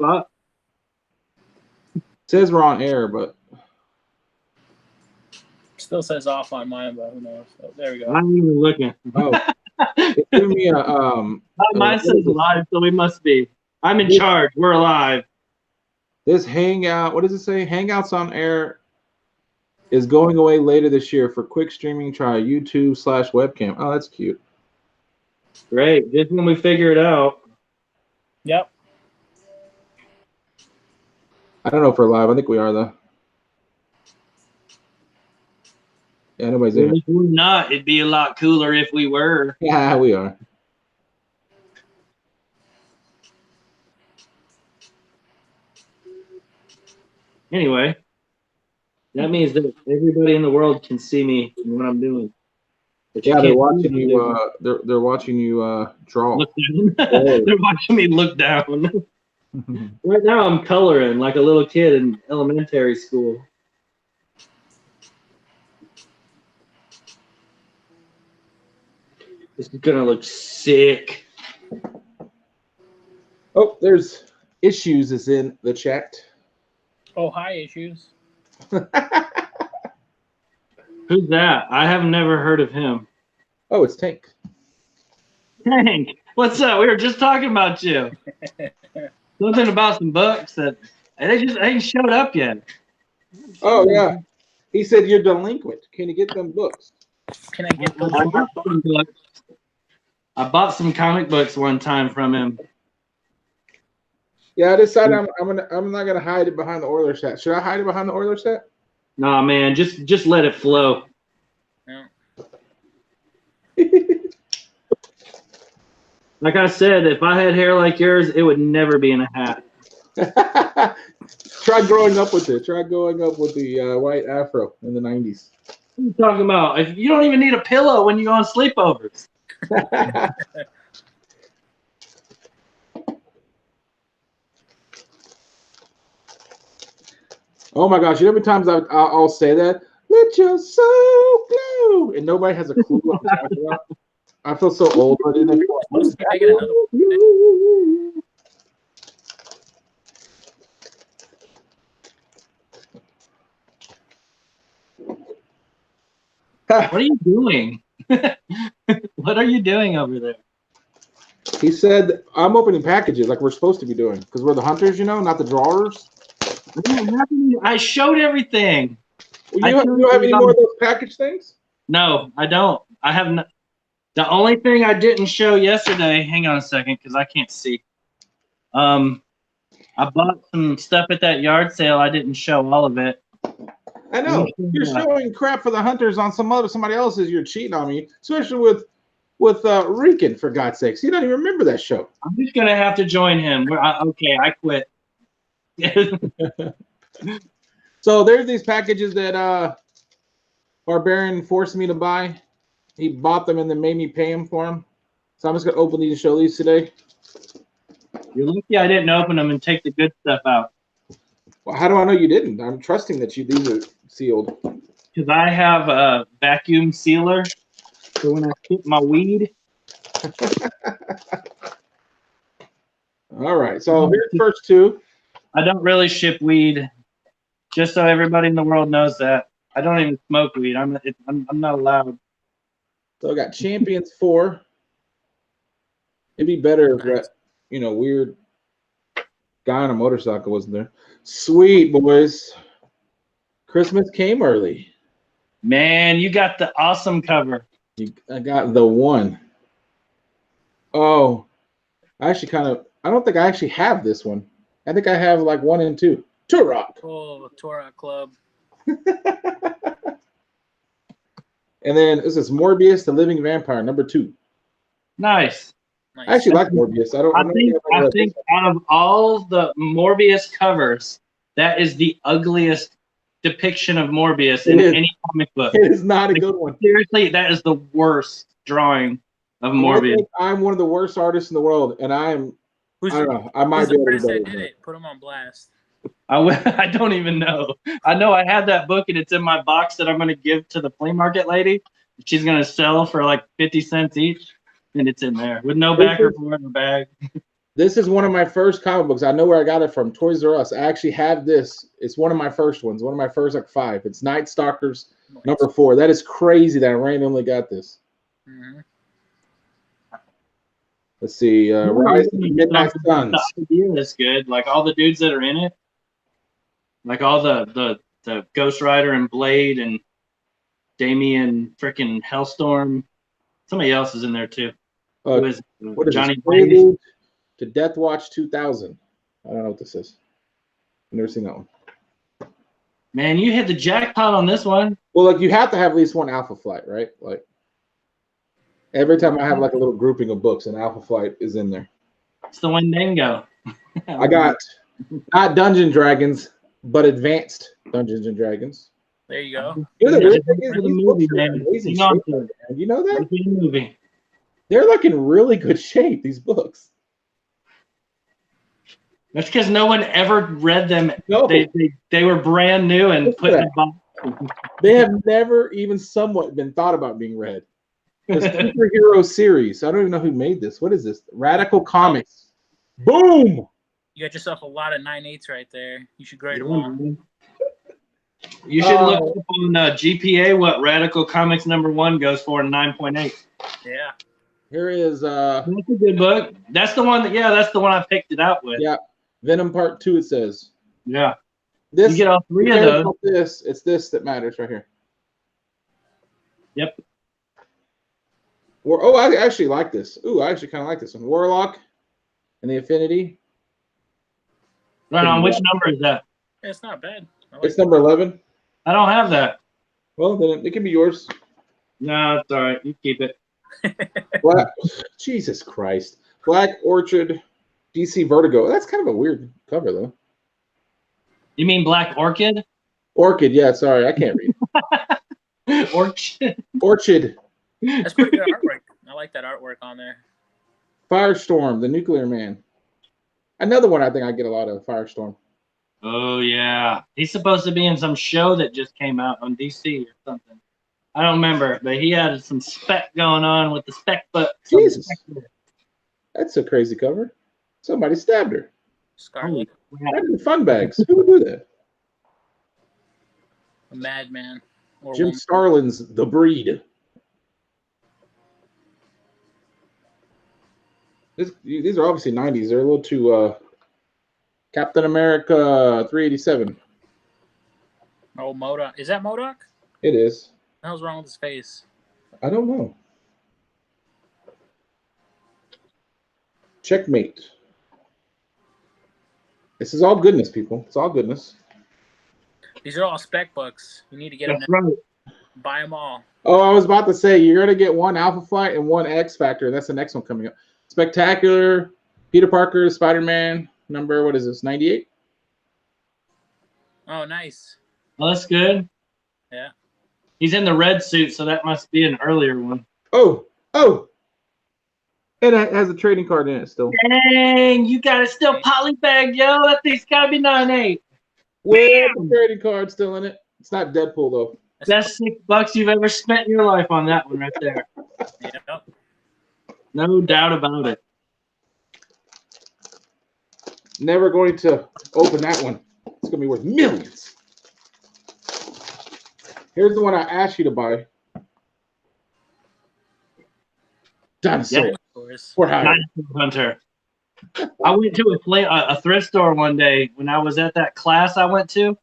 spot? It says we're on air, but Still says off on mine, but who knows? Oh, there we go. I'm even looking. oh, it's giving me Mine says live, so we must be. I'm in charge. We're alive. This hangout. What does it say? Hangouts on air is going away later this year for quick streaming. Try YouTube/webcam. Oh, that's cute. Great. Just when we figure it out. Yep. I don't know if we're live. I think we are though. Yeah, nobody's in. If we're not, it'd be a lot cooler if we were. Yeah, we are. Anyway, that means that everybody in the world can see me and what I'm doing. But Yeah, they're watching you. They're watching you draw. Look down. They're watching me look down. Right now, I'm coloring like a little kid in elementary school. This is gonna look sick. Oh, there's issues is in the chat. Oh, hi, issues. Who's that? I have never heard of him. Oh, it's Tank. Hank, what's up? We were just talking about you. Something about some books that they ain't showed up yet. Oh yeah, he said you're delinquent. Can you get them books? Can I get those? I bought some books. I bought some comic books one time from him. Yeah, I decided I'm not gonna hide it behind the Oilers hat. Should I hide it behind the Oilers hat? Nah, man, just let it flow. No. Like I said, if I had hair like yours, it would never be in a hat. Try growing up with it. Try growing up with the white afro in the 90s. What are you talking about? If you don't even need a pillow when you go on sleepovers. Oh my gosh! You know how many times I'll say that? Let your soul glow, and nobody has a clue what I'm talking about. I feel so old. But Can I get another one? What are you doing? What are you doing over there? He said, I'm opening packages like we're supposed to be doing because we're the hunters, you know, not the drawers. I showed everything. You don't have any more of those package things? No, I don't. I have no. The only thing I didn't show yesterday, hang on a second, because I can't see. I bought some stuff at that yard sale. I didn't show all of it. I know. You're showing crap for the hunters on somebody else's. You're cheating on me, especially with Rican, for God's sakes. You don't even remember that show. I'm just gonna have to join him. Okay, I quit. So there's these packages that Barbarian forced me to buy. He bought them and then made me pay him for them. So I'm just gonna open these and show these today. You're lucky I didn't open them and take the good stuff out. Well, how do I know you didn't? I'm trusting that these are sealed. Because I have a vacuum sealer for when I keep my weed. All right, so here's the first two. I don't really ship weed, just so everybody in the world knows that. I don't even smoke weed. I'm not allowed. So I got Champions 4. It'd be better if that, weird guy on a motorcycle wasn't there. Sweet, boys. Christmas came early. Man, you got the awesome cover. I got the one. Oh, I don't think I actually have this one. I think I have like 1 and 2. Turok. Oh, Turok Club. And then this is Morbius, the Living Vampire, number 2. Nice. I actually like Morbius. I think out of all the Morbius covers, that is the ugliest depiction of Morbius in any comic book. It is not a good one. Seriously, that is the worst drawing of Morbius. I think I'm one of the worst artists in the world, and I don't know. I might be able to do it. Did it? Put him on blast. I don't even know. I know I have that book, and it's in my box that I'm going to give to the flea market lady. She's going to sell for like 50 cents each, and it's in there with no backer for the bag. This is one of my first comic books. I know where I got it from. Toys R Us. I actually have this. It's one of my first ones. One of my first like 5. It's Night Stalkers number 4. That is crazy that I randomly got this. Mhm. Let's see. Rise of the Midnight Suns. The idea is good. Like all the dudes that are in it, like all the Ghost Rider and Blade and Damian freaking Hellstorm. Somebody else is in there too. Who is What is Johnny this? Prelude to Death Watch 2000. I don't know what this is. I've never seen that one. Man, you hit the jackpot on this one. Well, like you have to have at least one Alpha Flight, right? Like every time I have like a little grouping of books, an Alpha Flight is in there. It's the Wendigo. I got not Dungeon Dragons, but Advanced Dungeons and Dragons. There you go. You know, the weird thing is For the these movie, books are man. in amazing Hang on shape, to it. man. You know that? For the movie. They're like in really good shape, these books. That's because no one ever read them. No. They were brand new and Look put in at a box. They have never even somewhat been thought about being read. The superhero series. I don't even know who made this. What is this? Radical Comics. Boom! You got yourself a lot of 9/8s right there. You should grade them all. You should look up on GPA what Radical Comics #1 goes for, 9.8. Yeah. Here is That's a good book. That's the one that's the one I picked it out with. yeah, Venom Part 2, it says. Yeah. This You get all 3 of those. It's this that matters right here. Yep. Oh, I actually like this. Ooh, I actually kind of like this one. Warlock and the Affinity. Right on. Which number is that? It's not bad. I like It's number 11. I don't have that. Well, then it can be yours. No, it's all right. You keep it. Black, Jesus Christ. Black Orchid, DC Vertigo. That's kind of a weird cover, though. You mean Black Orchid? Orchid, yeah, sorry, I can't read. Orchid. Orchid. That's pretty good artwork. I like that artwork on there. Firestorm, the Nuclear Man. Another one I think I get a lot of, Firestorm. Oh, yeah. He's supposed to be in some show that just came out on DC or something. I don't remember, but he had some spec going on with the spec book. Jesus. That's a crazy cover. Somebody stabbed her. Scarlet. That's in fun bags. Who would do that? A madman. Or Jim woman. Starlin's The Breed. These are obviously 90s. They're a little too Captain America 387. Oh, MODOK. Is that MODOK? It is. What the hell's wrong with his face? I don't know. Checkmate. This is all goodness, people. It's all goodness. These are all spec books. You need to get them. That's right. Buy them all. Oh, I was about to say, you're going to get one Alpha Flight and one X Factor. That's the next one coming up. Spectacular, Peter Parker, Spider-Man, number, what is this, 98? Oh, nice. Well, that's good. Yeah. He's in the red suit, so that must be an earlier one. Oh. And it has a trading card in it still. Dang, you got it still polybagged, yo. That thing's got to be 9.8. With the trading card still in it. It's not Deadpool, though. That's $6 you've ever spent in your life on that one right there. Yep. No doubt about it. Never going to open that one. It's going to be worth millions. Here's the one I asked you to buy. Dinosaur. Yeah. For hire. Dinosaur Hunter. I went to a thrift store one day when I was at that class I went to,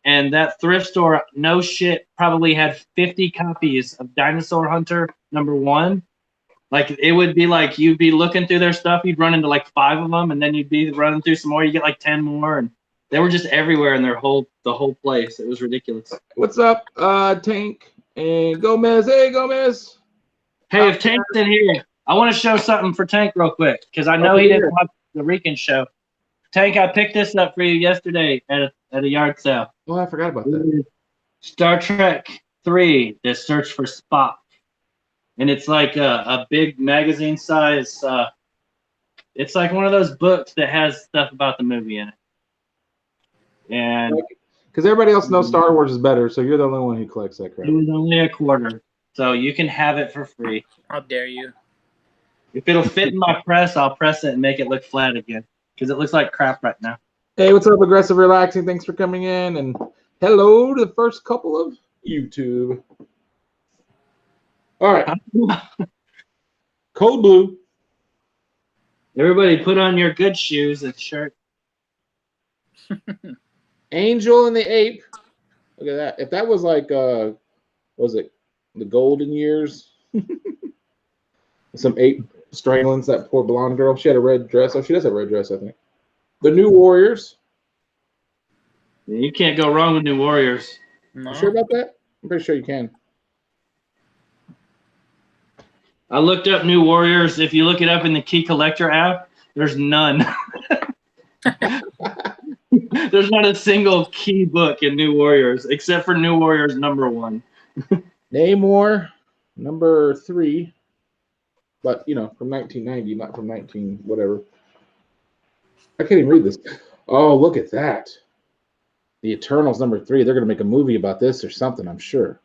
and that thrift store, no shit, probably had 50 copies of Dinosaur Hunter #1. Like, it would be like you'd be looking through their stuff, you'd run into like 5 of them, and then you'd be running through some more, you get like 10 more, and they were just everywhere in the whole place. It was ridiculous. What's up, Tank and Gomez? Hey, Gomez. Hey, if Tank's in here, I want to show something for Tank real quick, because I know he didn't watch the Rican show. Tank, I picked this up for you yesterday at a yard sale. Oh, I forgot about that. Star Trek 3, The Search for Spock. And it's like a big magazine size. It's like one of those books that has stuff about the movie in it. And because everybody else knows Star Wars is better, so you're the only one who collects that crap. it was only $25, so you can have it for free. How dare you? If it'll fit in my press, I'll press it and make it look flat again because it looks like crap right now. Hey, what's up, Aggressive Relaxing? Thanks for coming in, and hello to the first couple of YouTube. All right. Cold blue. Everybody put on your good shoes and shirt. Angel and the Ape. Look at that. If that was like, was it the golden years? Some ape strangling that poor blonde girl. She had a red dress. Oh, she does have a red dress, I think. The New Warriors. You can't go wrong with New Warriors. No. You sure about that? I'm pretty sure you can. I looked up New Warriors. If you look it up in the Key Collector app, there's none. There's not a single key book in New Warriors except for New Warriors #1. Namor, #3. But, you know, from 1990, not from 19 whatever. I can't even read this. Oh, look at that. The Eternals #3. They're going to make a movie about this or something, I'm sure.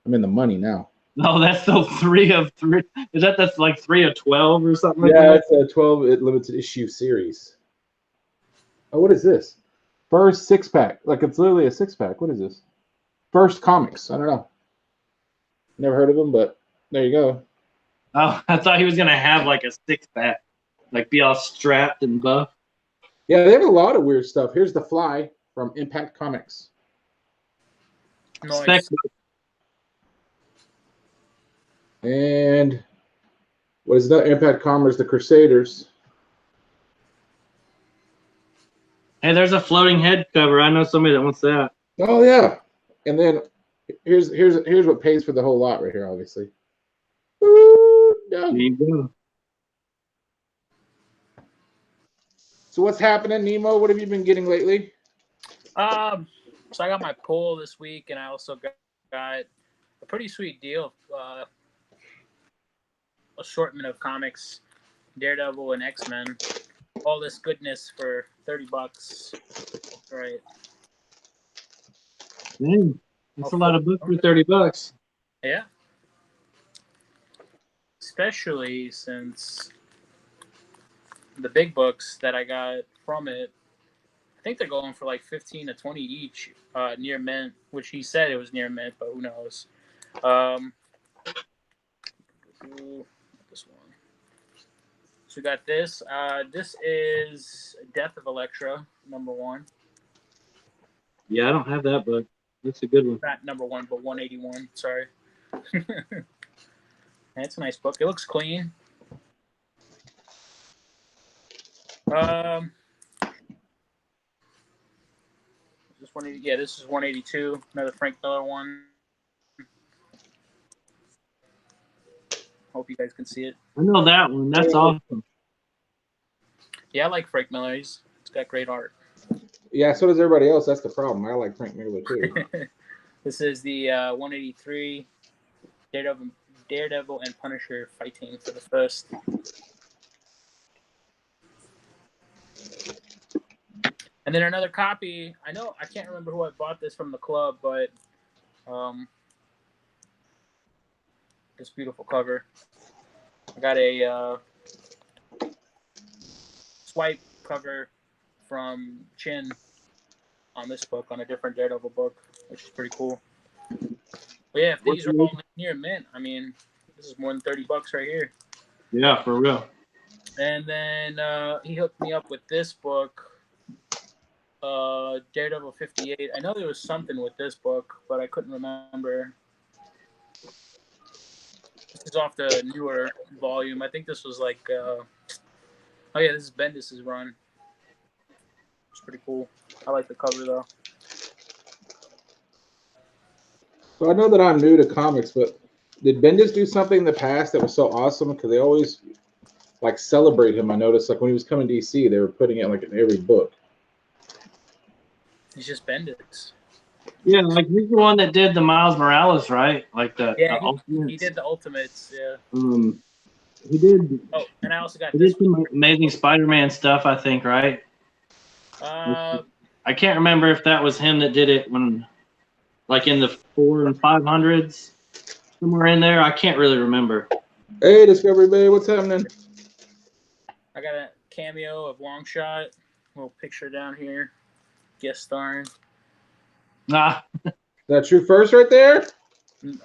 I'm in the money now. No, that's the 3 of 3. Is that's like 3 of 12 or something like Yeah, that? it's a 12 limited issue series. Oh, what is this? First 6-pack. Like, it's literally a 6-pack. What is this? First Comics. I don't know. Never heard of them, but there you go. Oh, I thought he was going to have like a 6-pack. Like be all strapped and buff. Yeah, they have a lot of weird stuff. Here's The Fly from Impact Comics. Nice. And what is that? Impact Comics, The Crusaders. Hey, there's a floating head cover. I know somebody that wants that. Oh yeah. And then here's what pays for the whole lot right here, obviously. Ooh, There no. you go. So what's happening, Nemo? What have you been getting lately? So I got my pull this week, and I also got a pretty sweet deal. Assortment of comics, Daredevil and X-Men. All this goodness for $30. Right. Dang, that's a lot of books for $30. Yeah. Especially since the big books that I got from it, I think they're going for like 15 to 20 each, near mint, which he said it was near mint, but who knows. This one. So we got this. This is Death of Elektra, #1. Yeah, I don't have that book. That's a good one. Not #1, but 181. Sorry. It's a nice book. It looks clean. This 180. Yeah, this is 182. Another Frank Miller one. Hope you guys can see it. I know that one. That's awesome. Yeah, I like Frank Miller. He's got great art. Yeah, so does everybody else. That's the problem. I like Frank Miller too. This is the 183 Daredevil and Punisher fighting for the first. And then another copy. I can't remember who I bought this from the club, but this beautiful cover. I got a swipe cover from Chin on this book, on a different Daredevil book, which is pretty cool. But yeah, if these are all near mint, I mean, this is more than $30 right here. Yeah, for real. And then he hooked me up with this book, Daredevil 58. I know there was something with this book, but I couldn't remember. This is off the newer volume. I think this was like, oh yeah, this is Bendis' run. It's pretty cool. I like the cover though. So I know that I'm new to comics, but did Bendis do something in the past that was so awesome? Because they always like celebrate him. I noticed like when he was coming to DC, they were putting it like in every book. He's just Bendis. Yeah, like he's the one that did the Miles Morales, right? Like the he did the Ultimates. Yeah. He did. Oh, and I also got He this did some Amazing Spider-Man stuff, I think, right? I can't remember if that was him that did it when, like in the 400s and 500s, somewhere in there. I can't really remember. Hey, Discovery Bay, what's happening? I got a cameo of Longshot. Little picture down here. Guest starring. Nah. That true first right there?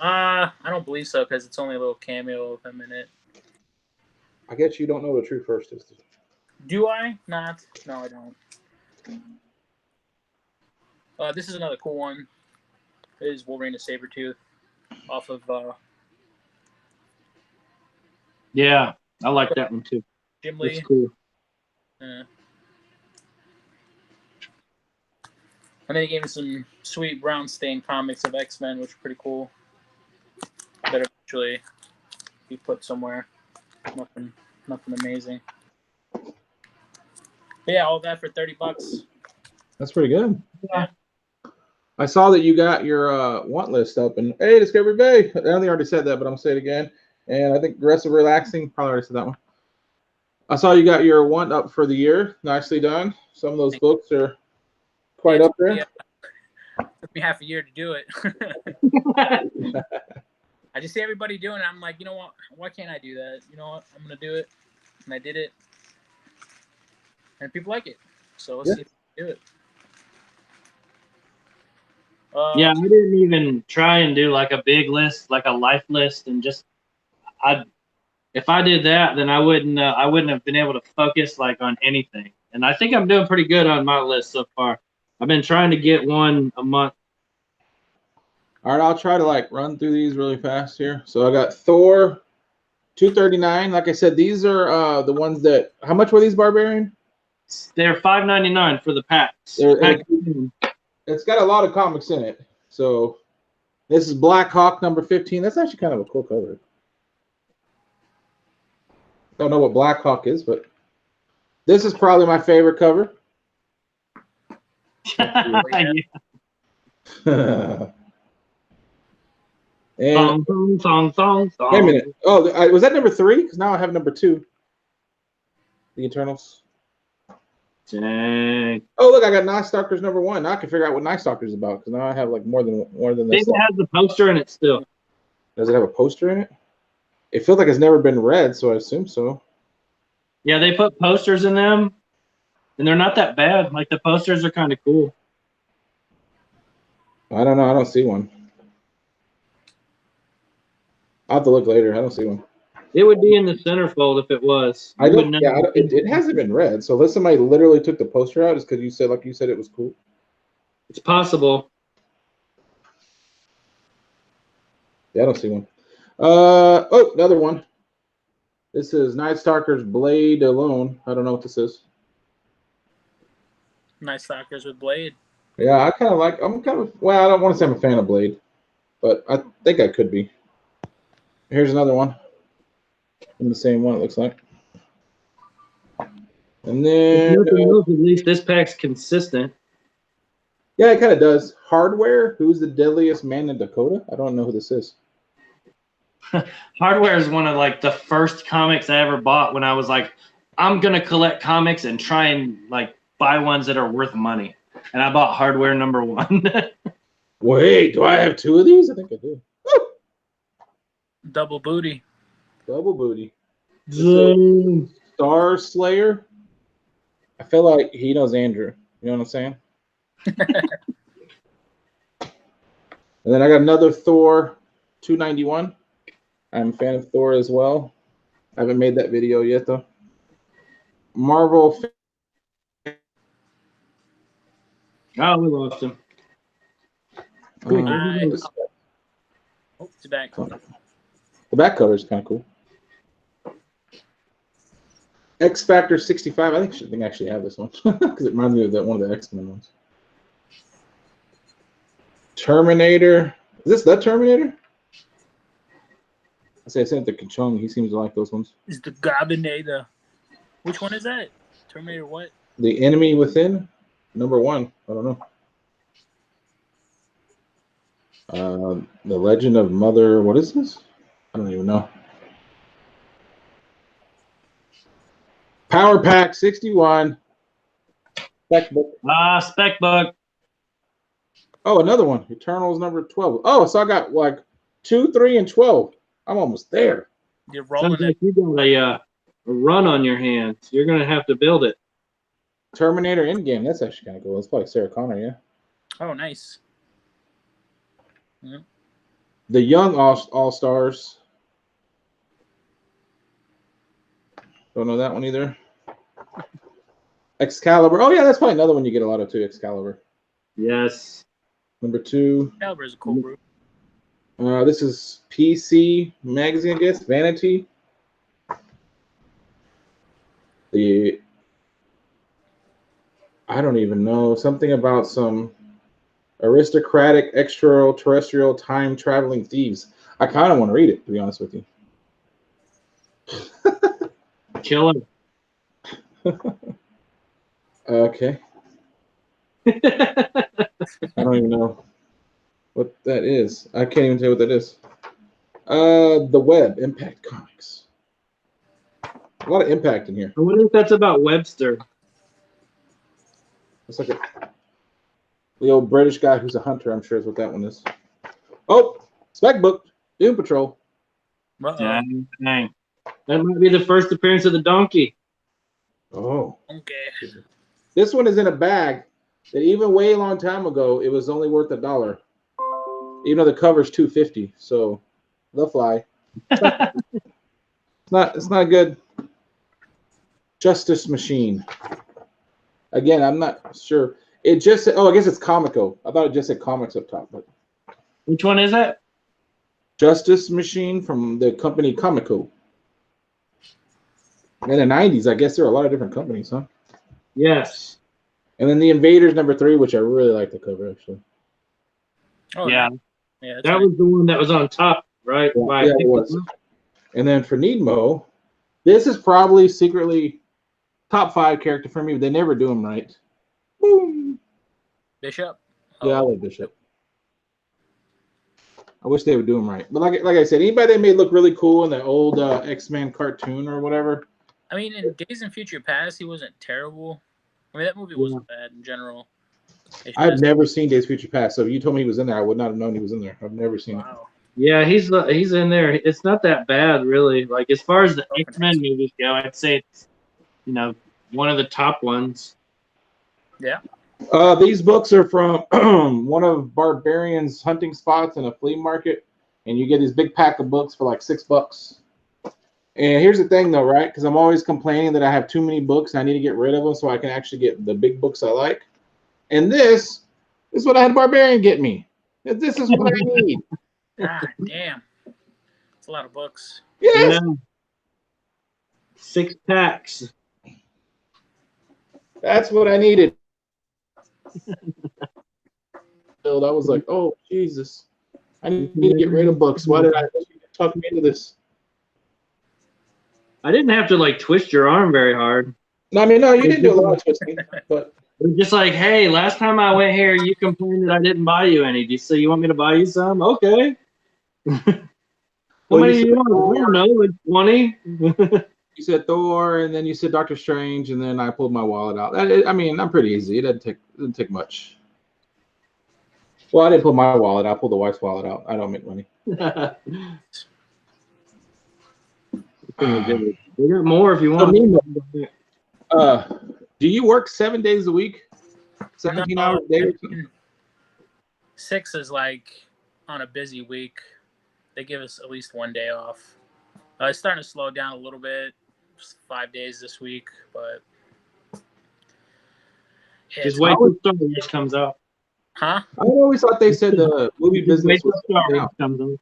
I don't believe so because it's only a little cameo of him in it. I guess you don't know what a true first is. Do I? Not. No, I don't. This is another cool one. It is Wolverine and Sabretooth off of Yeah, I like that one too. Jim Lee. That's cool. And then he gave me some sweet brown stain comics of X-Men, which are pretty cool. That eventually be put somewhere. Nothing amazing. But yeah, all that for $30. That's pretty good. Yeah. I saw that you got your want list up, and hey, Discovery Bay. I think I already said that, but I'm gonna say it again. And I think Aggressive Relaxing, probably already said that one. I saw you got your want up for the year. Nicely done. Some of those books are quite up there. It took me half a year to do it. I just see everybody doing it. I'm like, you know what? Why can't I do that? You know what? I'm gonna do it, and I did it, and people like it. So let's see if we can do it. Yeah, I didn't even try and do like a big list, like a life list, and just if I did that, then I wouldn't have been able to focus like on anything. And I think I'm doing pretty good on my list so far. I've been trying to get one a month. All right, I'll try to like run through these really fast here. So I got Thor 239. Like I said, these are the ones that. How much were these, Barbarian? They're $5.99 for the packs. It's got a lot of comics in it. So this is Black Hawk number 15. That's actually kind of a cool cover. Don't know what Black Hawk is, but this is probably my favorite cover. Yeah. And song. wait a minute. Oh, was that number 3? Because now I have number 2. The Eternals. Dang. Oh, look, I got Night Stalkers number 1. Now I can figure out what Night Stalkers is about because now I have like more than this. It has the poster in it still. Does it have a poster in it? It feels like it's never been read, so I assume so. Yeah, they put posters in them, and they're not that bad. Like the posters are kind of cool. I don't know. I don't see one. I'll have to look later. I don't see one. It would be in the centerfold if it was. I don't. Yeah, it hasn't been read. So unless somebody literally took the poster out, it's because you said, like you said, it was cool. It's possible. Yeah, I don't see one. Oh, another one. This is Night Stalker's Blade Alone. I don't know what this is. Night Stalkers with Blade. Yeah, I kind of like. Well, I don't want to say I'm a fan of Blade, but I think I could be. Here's another one. In the same one, it looks like. And then If nothing else, at least this pack's consistent. Yeah, it kind of does. Hardware. Who's the deadliest man in Dakota? I don't know who this is. Hardware is one of like the first comics I ever bought when I was like, I'm gonna collect comics and try and like buy ones that are worth money. And I bought Hardware number 1. Wait, do I have 2 of these? I think I do. Woo! Double booty. Double booty. Zoom. Star Slayer. I feel like he knows Andrew. You know what I'm saying? And then I got another Thor 291. I'm a fan of Thor as well. I haven't made that video yet though. Marvel. Oh, we lost him. Oh, it's back. The back cover is kind of cool. X Factor 65. I think I actually have this one because it reminds me of that one of the X-Men ones. Terminator. Is this the Terminator? I sent it to Kachung. He seems to like those ones. It's the Goblinator. Which one is that? Terminator what? The Enemy Within. Number 1. I don't know. The Legend of Mother. What is this? I don't even know. Power Pack 61. Spec book. Spec book. Oh, another one. Eternals number 12. Oh, so I got like 2, 3, and 12. I'm almost there. You're rolling Sounds like you got a run on your hands. You're gonna have to build it. Terminator Endgame. That's actually kind of cool. It's probably Sarah Connor, yeah. Oh, nice. Yeah. The Young All Stars. Don't know that one either. Excalibur. Oh yeah, that's probably another one you get a lot of too. Excalibur. Yes. Number 2. Excalibur is a cool group. This is PC Magazine, I guess. Vanity. I don't even know. Something about some aristocratic extraterrestrial time traveling thieves. I kind of want to read it, to be honest with you. Killer. Okay. I don't even know what that is. I can't even tell you what that is. The Web, Impact Comics. A lot of Impact in here. I wonder if that's about Webster. It's like the old British guy who's a hunter, I'm sure is what that one is. Oh, Spec Book, Doom Patrol. Dang. That might be the first appearance of the donkey. Oh. Okay. This one is in a bag that even way a long time ago, it was only worth $1. Even though the cover's $2.50, so they'll fly. It's not good. Justice Machine. Again, I'm not sure. It just said, I guess it's Comico. I thought it just said comics up top, but Which one is that? Justice Machine from the company Comico. In the 90s, I guess there are a lot of different companies, huh? Yes. And then the Invaders #3, which I really like the cover actually. Oh, yeah. Yeah. That was the one that was on top, right? Yeah, it was. And then for Needmo, this is probably secretly top 5 character for me, but they never do him right. Boom. Bishop. Yeah, I like Bishop. I wish they would do him right. But like I said, anybody they made look really cool in the old X-Men cartoon or whatever. I mean, in Days in Future Past, he wasn't terrible. I mean, that movie wasn't bad in general. I've never seen Days of Future Past, so if you told me he was in there, I would not have known he was in there. I've never seen it. Yeah, he's in there. It's not that bad, really. Like as far as the X-Men movies go, I'd say it's one of the top ones. Yeah. These books are from one of Barbarian's hunting spots in a flea market, and you get these big pack of books for like $6. And here's the thing, though, right? Because I'm always complaining that I have too many books and I need to get rid of them so I can actually get the big books I like. And this is what I had Barbarian get me. This is what I need. God damn. It's a lot of books. Yes. Yeah. 6 packs. That's what I needed. I was like, oh, Jesus. I need to get rid of books. Why did I talk me into this? I didn't have to like twist your arm very hard. No, I mean, no, you didn't do a lot of twisting, but just like, hey, last time I went here, you complained that I didn't buy you any. So you want me to buy you some? Okay. How many do you want? I don't know, like 20. You said Thor, and then you said Doctor Strange, and then I pulled my wallet out. I mean, I'm pretty easy. It didn't take much. Well, I didn't pull my wallet. I pulled the wife's wallet out. I don't make money. We got more if you want. Do you work 7 days a week? 17 hours a day or something? 6 is like on a busy week. They give us at least 1 day off. It's starting to slow down a little bit. Just 5 days this week, but just wait till Star Wars comes out. Huh? I always thought they said the movie business was Star Wars comes out.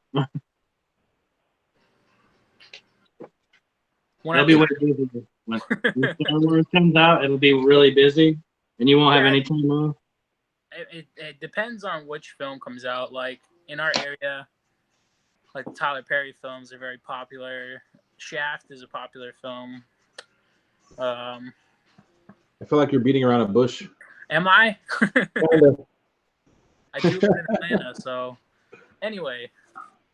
It'll be way busy. When Star Wars comes out, it'll be really busy, and you won't have any time off. It depends on which film comes out. Like in our area, like the Tyler Perry films are very popular. Shaft is a popular film. I feel like you're beating around a bush. Am I? I do live in Atlanta, so anyway.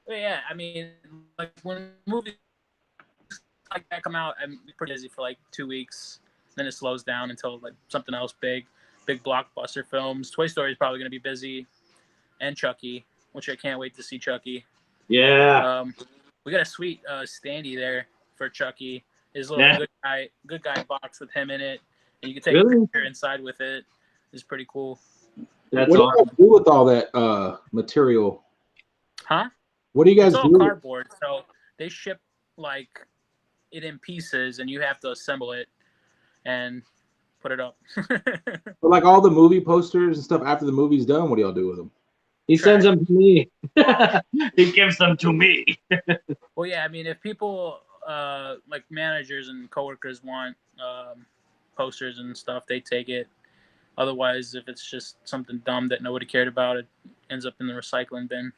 Yeah, I mean, like when movies like that come out, I'm pretty busy for like 2 weeks. Then it slows down until like something else big blockbuster films. Toy Story is probably going to be busy, and Chucky, which I can't wait to see Chucky. Yeah. We got a sweet standee there for Chucky. His little good guy box with him in it, and you can take a picture inside with it. It's pretty cool. That's what awesome. do you do with all that material? Huh? What do you guys do? It's all do? cardboard, so they ship like it in pieces, and you have to assemble it and put it up. But like all the movie posters and stuff after the movie's done, what do y'all do with them? He sends them to me. He gives them to me. Well, yeah, I mean, if people like managers and coworkers want posters and stuff, they take it. Otherwise, if it's just something dumb that nobody cared about, it ends up in the recycling bin.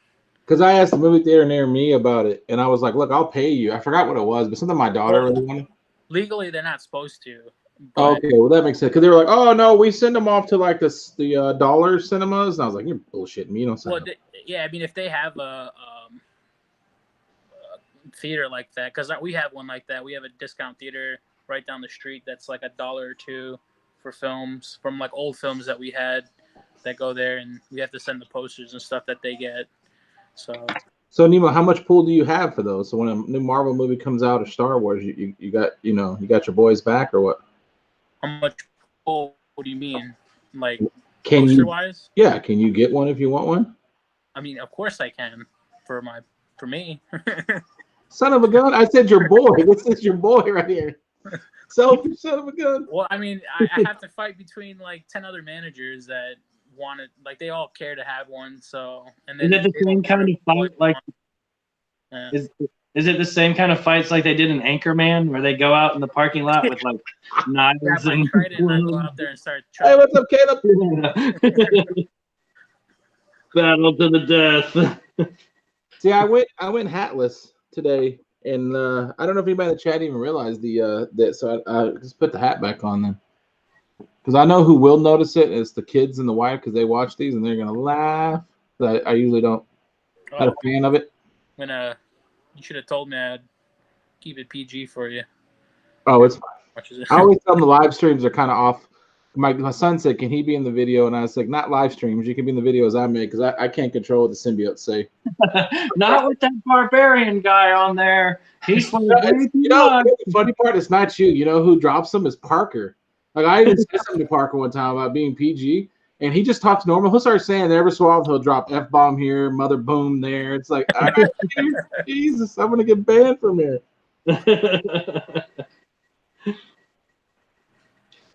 Because I asked the movie theater near me about it, and I was like, "Look, I'll pay you." I forgot what it was, but something my daughter really wanted. Legally, they're not supposed to. But... Okay, well that makes sense. Because they were like, "Oh no, we send them off to like the dollar cinemas," and I was like, "You're bullshitting me." You don't send them. Yeah, I mean, if they have a theater like that, because we have one like that. We have a discount theater right down the street that's like $1 or $2 for films from like old films that we had that go there, and we have to send the posters and stuff that they get. So Nemo, how much pull do you have for those? So when a new Marvel movie comes out or Star Wars, you got you got your boys back or what? How much pull? What do you mean? Like can poster you, wise? Yeah, can you get one if you want one? I mean, of course I can for me. Son of a gun! I said your boy. This is your boy right here. Selfish son of a gun. Well, I mean, I have to fight between like 10 other managers that want it. Like they all care to have one. So and then is it the same kind of fight like? Yeah. Is it the same kind of fights like they did in Anchorman, where they go out in the parking lot with like knives and I go out there and start. Hey, what's up, Caleb? Battle to the death. See, I went hatless today, and I don't know if anybody in the chat even realized that. So I just put the hat back on then, because I know who will notice it is the kids and the wife, because they watch these and they're gonna laugh. I usually don't. Not a fan of it. When you should have told me I'd keep it PG for you. Oh, it's fine. I always tell them the live streams are kind of off. My son said, "Can he be in the video?" And I was like, "Not live streams. You can be in the videos I make, because I can't control what the symbiotes say." Not with that barbarian guy on there. He's the funny part is not you. You know who drops them is Parker. Like I even said something to Parker one time about being PG, and he just talks normal. He'll start saying every so often he'll drop F-bomb here, mother boom there. It's like, Jesus, I'm gonna get banned from here.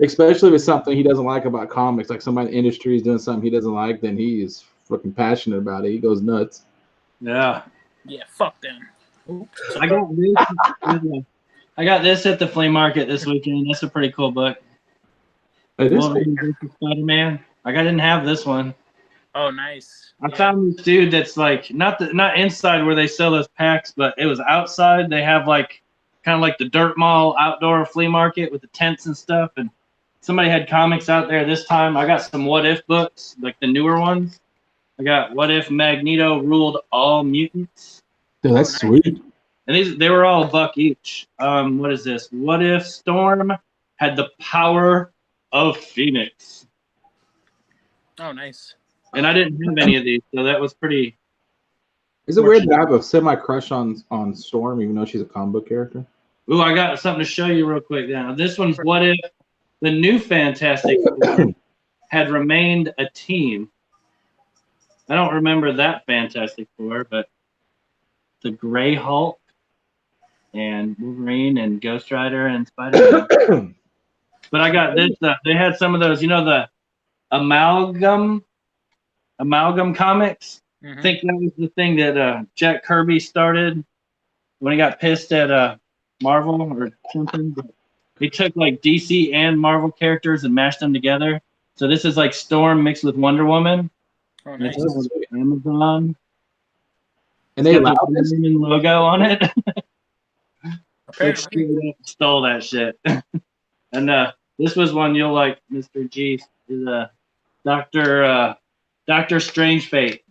Especially with something he doesn't like about comics, like somebody in the industry is doing something he doesn't like, then he is fucking passionate about it. He goes nuts. Yeah. Yeah, fuck them. Oops. I got this at the flea market this weekend. That's a pretty cool book. Spider-Man. I didn't have this one. Oh, nice. I found this dude that's like not inside where they sell those packs, but it was outside. They have like kind of like the dirt mall outdoor flea market with the tents and stuff, and somebody had comics out there this time. I got some What If books, like the newer ones. I got What If Magneto Ruled All Mutants. Dude, that's sweet. And they were all $1 each. What is this? What If Storm had the power of Phoenix? Oh, nice. And I didn't have any of these, so that was pretty. Is it weird that I have a semi-crush on Storm, even though she's a comic book character? Ooh, I got something to show you real quick now. This one's What If the new Fantastic Four had remained a team. I don't remember that Fantastic Four, but the Gray Hulk and Wolverine and Ghost Rider and Spider-Man. But I got this. They had some of those, the amalgam comics. Mm-hmm. I think that was the thing that Jack Kirby started when he got pissed at Marvel or something. But he took like DC and Marvel characters and mashed them together. So this is like Storm mixed with Wonder Woman. Oh, nice. It's Amazon. And they allowed this logo on it. Apparently. Stole that shit. And this was one you'll like, Mr. G. Is Doctor Strange Fate.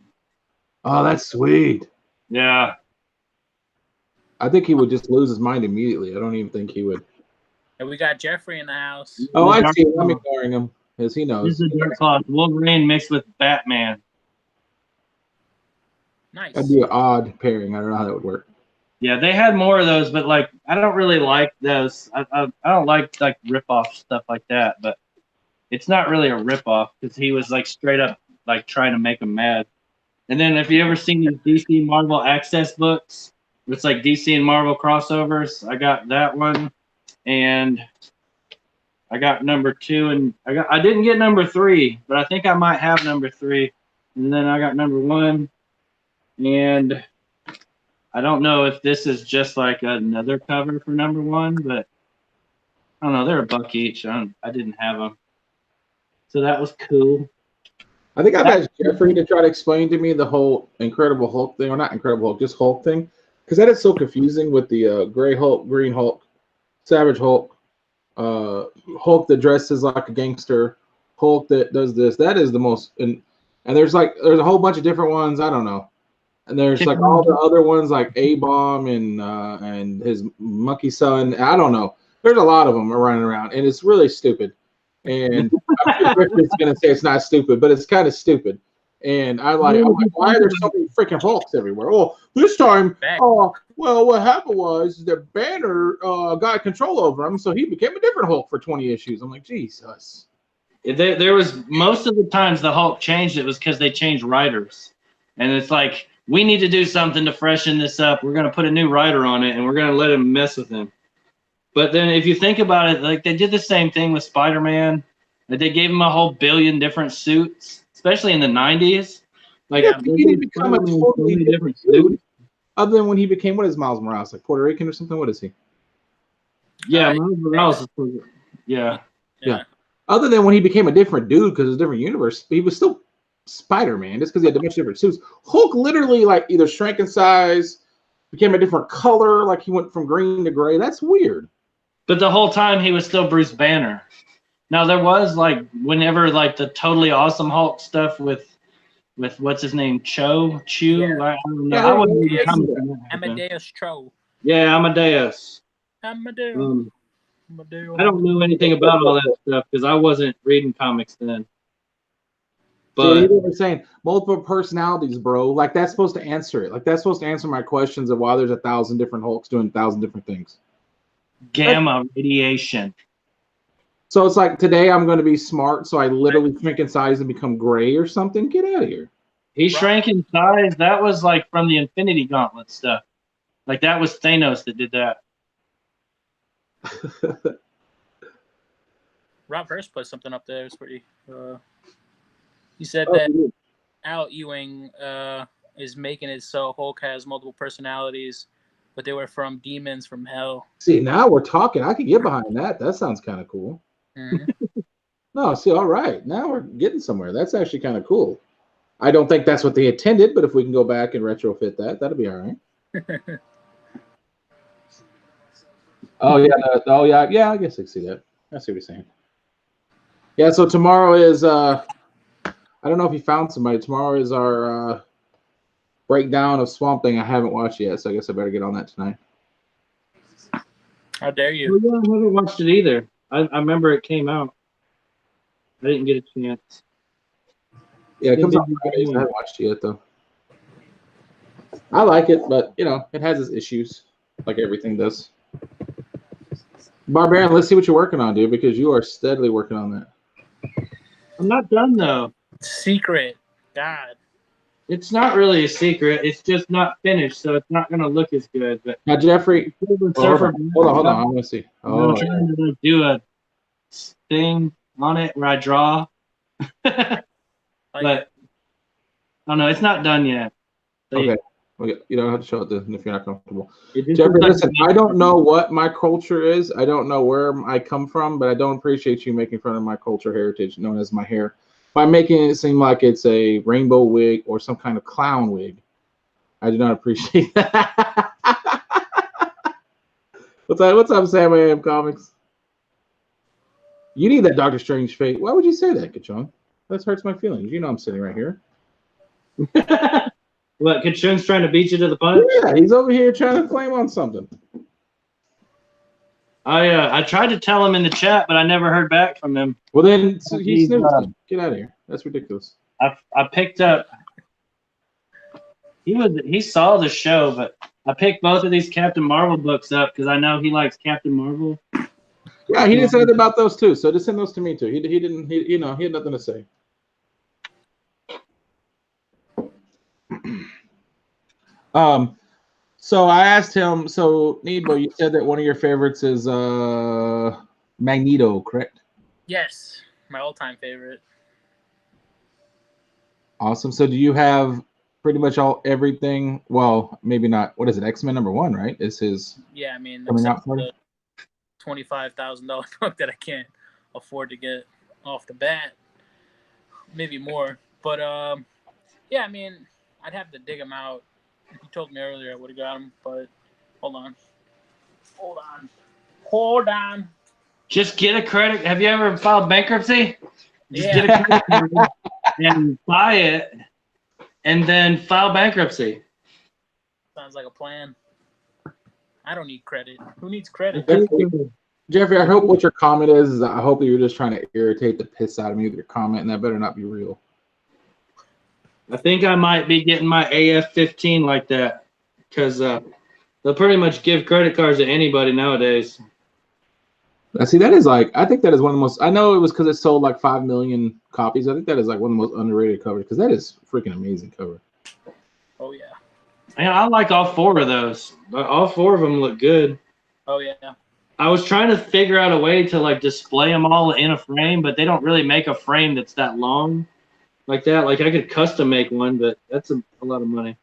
Oh, that's sweet. Yeah. I think he would just lose his mind immediately. I don't even think he would. And we got Jeffrey in the house. Oh, I see. I'm ignoring him, as he knows. This is a Dark Claw. Wolverine mixed with Batman. Nice. That'd be an odd pairing. I don't know how that would work. Yeah, they had more of those, but like I don't really like those. I don't like rip-off stuff like that. But it's not really a rip-off because he was like straight up like trying to make them mad. And then if you ever seen these DC Marvel Access books, it's like DC and Marvel crossovers. I got that one, and I got number 2, and I didn't get number 3, but I think I might have number 3. And then I got number 1, and I don't know if this is just like another cover for number 1, but I don't know. They're $1 each. I didn't have them, so that was cool. I think I've asked Jeffrey to try to explain to me the whole Incredible Hulk thing, or not Incredible Hulk, just Hulk thing, because that is so confusing with the Gray Hulk, Green Hulk, Savage Hulk, Hulk that dresses like a gangster, Hulk that does this. That is the most, and there's a whole bunch of different ones. I don't know, and there's like all the other ones like A-Bomb and his monkey son. I don't know. There's a lot of them running around, and it's really stupid. And I'm sure Richard's gonna say it's not stupid, but it's kind of stupid. And I'm like, why are there so many freaking Hulks everywhere? Oh, this time, well, what happened was that Banner got control over him, so he became a different Hulk for 20 issues. I'm like, Jesus. There was most of the times the Hulk changed. It was because they changed writers, and it's like we need to do something to freshen this up. We're gonna put a new writer on it, and we're gonna let him mess with him. But then if you think about it, like they did the same thing with Spider-Man. Like they gave him a whole billion different suits, especially in the 90s. Like yeah, he didn't become a totally different suit. Other than when he became, what is Miles Morales? Like Puerto Rican or something? What is he? Yeah, Miles Morales is yeah. Other than when he became a different dude because it's a different universe, he was still Spider-Man just because he had a bunch of different suits. Hulk literally like either shrank in size, became a different color, like he went from green to gray. That's weird. But the whole time he was still Bruce Banner. Now there was like whenever like the totally awesome Hulk stuff with what's his name, Chew. Yeah. I don't know. I wasn't even coming from that. Amadeus Cho. Yeah, Amadeus. I don't know anything about all that stuff because I wasn't reading comics then. But so were saying multiple personalities, bro. Like that's supposed to answer it. Like that's supposed to answer my questions of why there's 1,000 different Hulks doing 1,000 different things. Gamma radiation. So it's like today I'm going to be smart, so I literally shrink in size and become gray or something. Get out of here. He shrank in size. That was like from the Infinity Gauntlet stuff. Like that was Thanos that did that. Rob Hurst put something up there. It was pretty. He said that Al Ewing is making it so Hulk has multiple personalities, but they were from demons from hell. See, now we're talking. I could get behind that. That sounds kind of cool. Mm-hmm. No, see, all right. Now we're getting somewhere. That's actually kind of cool. I don't think that's what they intended, but if we can go back and retrofit that, that'll be all right. Yeah, I guess I see that. I see what you're saying. Yeah, so tomorrow is, I don't know if you found somebody. Tomorrow is our breakdown of Swamp Thing. I haven't watched yet, so I guess I better get on that tonight. How dare you? Well, yeah, I haven't watched it either. I remember it came out. I didn't get a chance. Yeah, it comes out Fridays. I haven't watched it yet, though. I like it, but, you know, it has its issues, like everything does. Barbarian, let's see what you're working on, dude, because you are steadily working on that. I'm not done, though. Secret. God. It's not really a secret. It's just not finished, so it's not going to look as good. But now, Jeffrey, hold on. I want to see. I'm trying to do a thing on it where I draw. But I don't know. It's not done yet. Okay. You don't have to show it if you're not comfortable. Jeffrey, listen, I don't know what my culture is. I don't know where I come from, but I don't appreciate you making fun of my culture heritage, known as my hair, by making it seem like it's a rainbow wig or some kind of clown wig. I do not appreciate that. What's up, Sam AM Comics? You need that Doctor Strange fate. Why would you say that, Kachong? That hurts my feelings. You know I'm sitting right here. What, Kachung's trying to beat you to the punch? Yeah, he's over here trying to claim on something. I tried to tell him in the chat, but I never heard back from him. Well, then he's Get out of here. That's ridiculous. I picked up. He saw the show, but I picked both of these Captain Marvel books up because I know he likes Captain Marvel. Yeah, he didn't say anything about those too. So just send those to me too. He didn't. He had nothing to say. So I asked him. So Nebo, you said that one of your favorites is Magneto, correct? Yes, my all-time favorite. Awesome. So do you have pretty much everything? Well, maybe not. What is it? X-Men #1, right? Is his? Yeah, I mean, coming except out for the $25,000 book that I can't afford to get off the bat. Maybe more, but yeah, I mean, I'd have to dig them out. If you told me earlier, I would have got them, but hold on. Just get a credit. Have you ever filed bankruptcy? Just Yeah. get a credit card and buy it, and then file bankruptcy. Sounds like a plan. I don't need credit. Who needs credit? Jeffrey, I hope what your comment is I hope that you're just trying to irritate the piss out of me with your comment, and that better not be real. I think I might be getting my AF-15 like that because they'll pretty much give credit cards to anybody nowadays. See, that is like, I think that is one of the most, I know it was because it sold like 5 million copies. I think that is like one of the most underrated covers because that is freaking amazing cover. Oh, yeah. Man, I like all four of those. All four of them look good. Oh, yeah. I was trying to figure out a way to like display them all in a frame, but they don't really make a frame that's that long like that. Like I could custom make one, but that's a lot of money.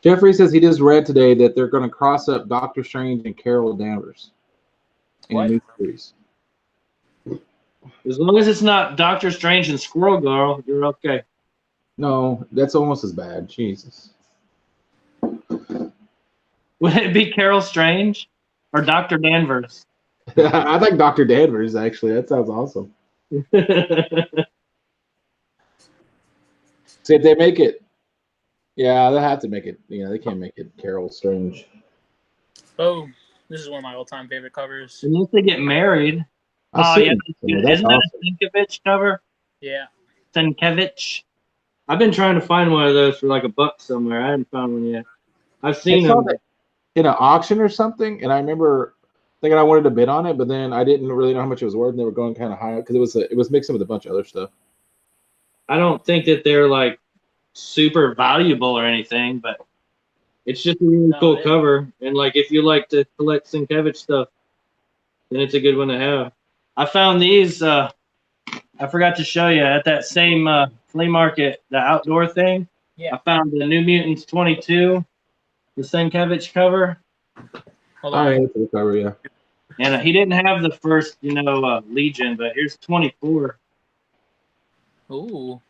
Jeffrey says he just read today that they're going to cross up Doctor Strange and Carol Danvers in a new series. As long as it's not Doctor Strange and Squirrel Girl, you're okay. No, that's almost as bad. Jesus. Would it be Carol Strange or Dr. Danvers? I like Dr. Danvers, actually. That sounds awesome. See, if they make it, yeah, they'll have to make it. You know, they can't make it Carol Strange. Oh, this is one of my all-time favorite covers. Unless they get married. Yeah, Isn't that a Sienkiewicz cover? Yeah. Sienkiewicz. I've been trying to find one of those for like $1 somewhere. I haven't found one yet. I've seen them in an auction or something, and I remember thinking I wanted to bid on it, but then I didn't really know how much it was worth, and they were going kind of high up because it was mixing with a bunch of other stuff. I don't think that they're like super valuable or anything, but it's just a really cool cover. And like if you like to collect Sienkiewicz stuff, then it's a good one to have. I found these. I forgot to show you at that same flea market, the outdoor thing. Yeah. I found the New Mutants 22, the Sienkiewicz cover. Hold on. The cover, yeah. And he didn't have the first, Legion, but here's 24. Ooh.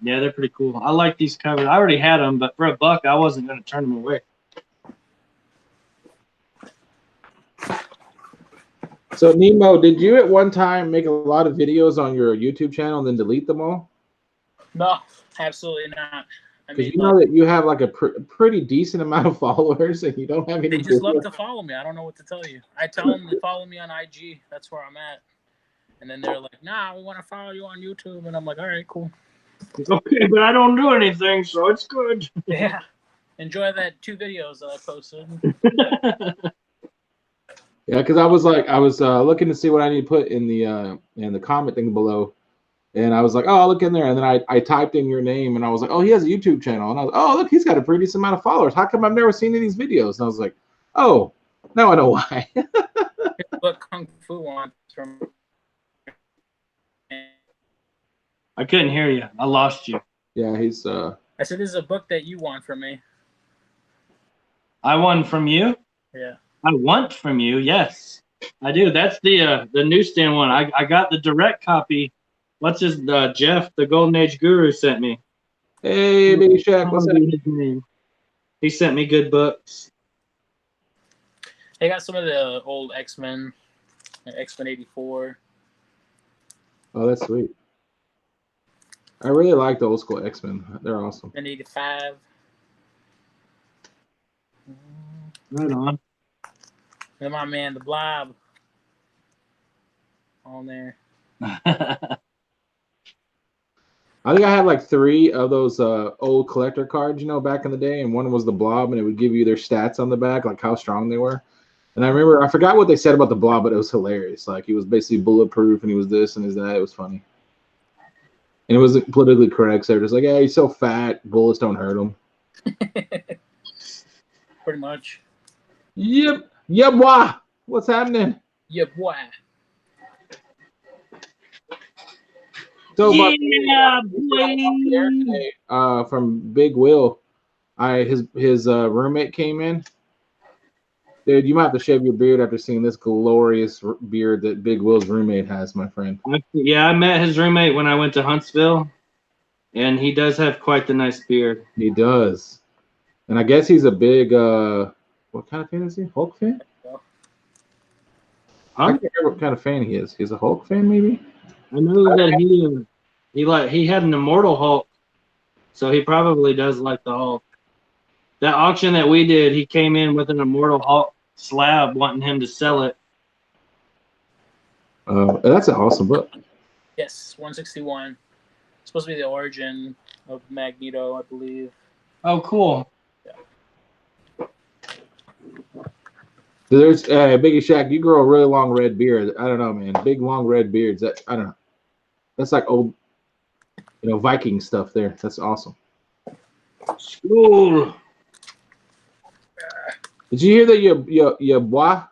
Yeah, they're pretty cool. I like these covers. I already had them, but for $1, I wasn't going to turn them away. So, Nemo, did you at one time make a lot of videos on your YouTube channel and then delete them all? No, absolutely not. Because you know that you have like a pretty decent amount of followers and you don't have any. They just love to follow me. I don't know what to tell you. I tell them to follow me on IG. That's where I'm at. And then they're like, nah, we want to follow you on YouTube. And I'm like, all right, cool. Okay, but I don't do anything, so it's good. Yeah. Enjoy that 2 videos that I posted. Yeah, because I was looking to see what I need to put in the comment thing below. And I was like, oh, I'll look in there. And then I typed in your name and I was like, oh, he has a YouTube channel. And I was like, oh, look, he's got a pretty decent amount of followers. How come I've never seen any of these videos? And I was like, oh, now I know why. What Kung Fu wants from. I couldn't hear you. I lost you. Yeah, he's. I said, this is a book that you want from me. I won from you? Yeah. I want from you, yes. I do. That's the newsstand one. I got the direct copy. What's his Jeff, the Golden Age Guru, sent me. Hey, Baby Shack, what's that? His name? He sent me good books. They got some of the old X-Men, X-Men 84. Oh, that's sweet. I really like the old school X-Men. They're awesome. And 85. Right on. And my man, the Blob. On there. I think I had like 3 of those old collector cards, back in the day, and one was the Blob, and it would give you their stats on the back, like how strong they were. And I remember, I forgot what they said about the Blob, but it was hilarious. Like, he was basically bulletproof, and he was this and his that. It was funny. And it wasn't politically correct, so they're just like, "Yeah, he's so fat, bullets don't hurt him." Pretty much. Yep. Yep. Why? What's happening? Yeah, boy. So, Yeah, boy. from Big Will, his roommate came in. Dude, you might have to shave your beard after seeing this glorious beard that Big Will's roommate has, my friend. Yeah, I met his roommate when I went to Huntsville, and he does have quite the nice beard. He does. And I guess he's a big, what kind of fan is he? Hulk fan? I can't remember what kind of fan he is. He's a Hulk fan, maybe? I know that he had an Immortal Hulk, so he probably does like the Hulk. That auction that we did, he came in with an Immortal Hulk slab, wanting him to sell it. That's an awesome book. Yes, 161. It's supposed to be the origin of Magneto, I believe. Oh, cool. Yeah. There's Biggie Shack. You grow a really long red beard. I don't know, man. Big long red beards. I don't know. That's like old, Viking stuff there. That's awesome. School. Did you hear that your bois?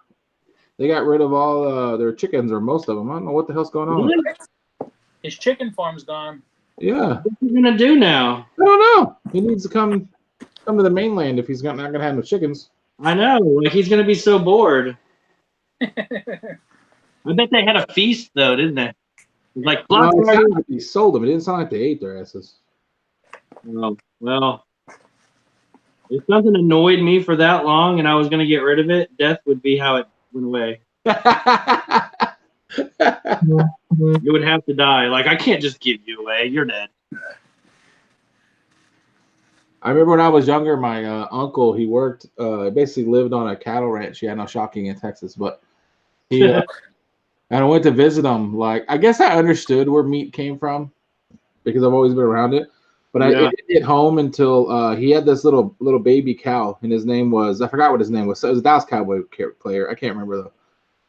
They got rid of all their chickens, or most of them. I don't know what the hell's going on. Really? His chicken farm's gone. Yeah. What's he gonna do now? I don't know. He needs to come to the mainland if he's not gonna have no chickens. I know. Like, he's gonna be so bored. I bet they had a feast though, didn't they? Like, No, it sounded like he sold them. It didn't sound like they ate their asses. Oh, well, if something annoyed me for that long and I was gonna get rid of it, death would be how it went away. You would have to die. Like, I can't just give you away. You're dead. I remember when I was younger, my uncle, he worked, basically lived on a cattle ranch. Yeah, no, shocking, in Texas, but he, and I went to visit him. Like, I guess I understood where meat came from because I've always been around it. But I didn't get home until he had this little baby cow, and his name was, I forgot what his name was. So it was a Dallas Cowboy player. I can't remember though.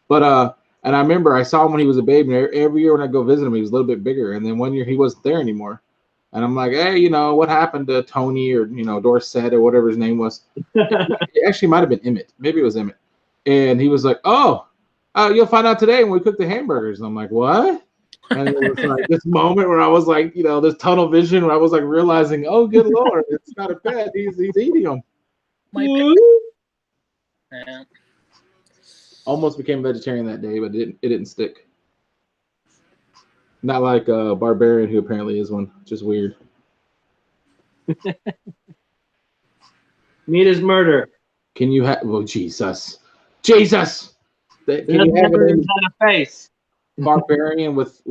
But and I remember I saw him when he was a baby. And every year when I go visit him, he was a little bit bigger. And then one year he wasn't there anymore. And I'm like, hey, what happened to Tony or Dorset or whatever his name was? It actually might have been Emmett. Maybe it was Emmett. And he was like, oh, you'll find out today when we cook the hamburgers. And I'm like, what? And it was like this moment where I was like, this tunnel vision where I was like realizing, oh, good Lord, it's not a pet. He's eating them. Yeah. Almost became vegetarian that day, but it didn't stick. Not like Barbarian, who apparently is one. Just weird. Meat is murder. Can you have? Oh, Jesus! Can you have a face? Barbarian with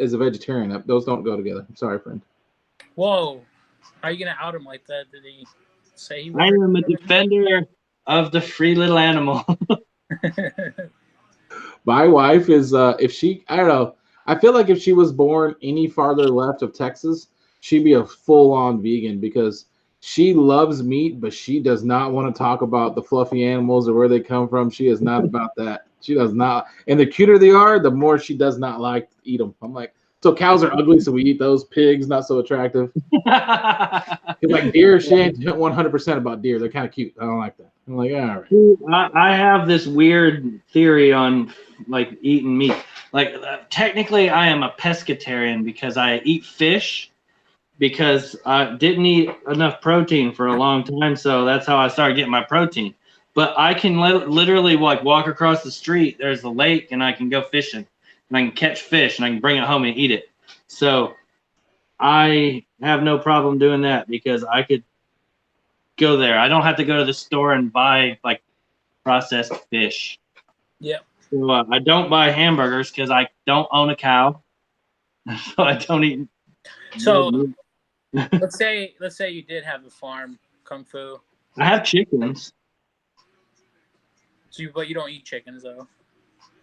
as a vegetarian? Those don't go together. I'm sorry, friend. Whoa! How are you gonna out him like that? Did he say he? I am a defender of the free little animal. My wife is if she, I don't know. I feel like if she was born any farther left of Texas, she'd be a full-on vegan because she loves meat, but she does not want to talk about the fluffy animals or where they come from. She is not about that. She does not. And the cuter they are, the more she does not like to eat them. I'm like, so cows are ugly, so we eat those. Pigs, not so attractive. Like deer, she ain't 100% about deer. They're kind of cute. I don't like that. I'm like, all right. I have this weird theory on like eating meat. Like technically, I am a pescatarian because I eat fish because I didn't eat enough protein for a long time, so that's how I started getting my protein. But I can literally like walk across the street. There's a lake, and I can go fishing, and I can catch fish, and I can bring it home and eat it. So I have no problem doing that because I could go there. I don't have to go to the store and buy like processed fish. Yep. So I don't buy hamburgers because I don't own a cow, so I don't eat. So let's say you did have a farm, Kung Fu. I have chickens. But you don't eat chickens though.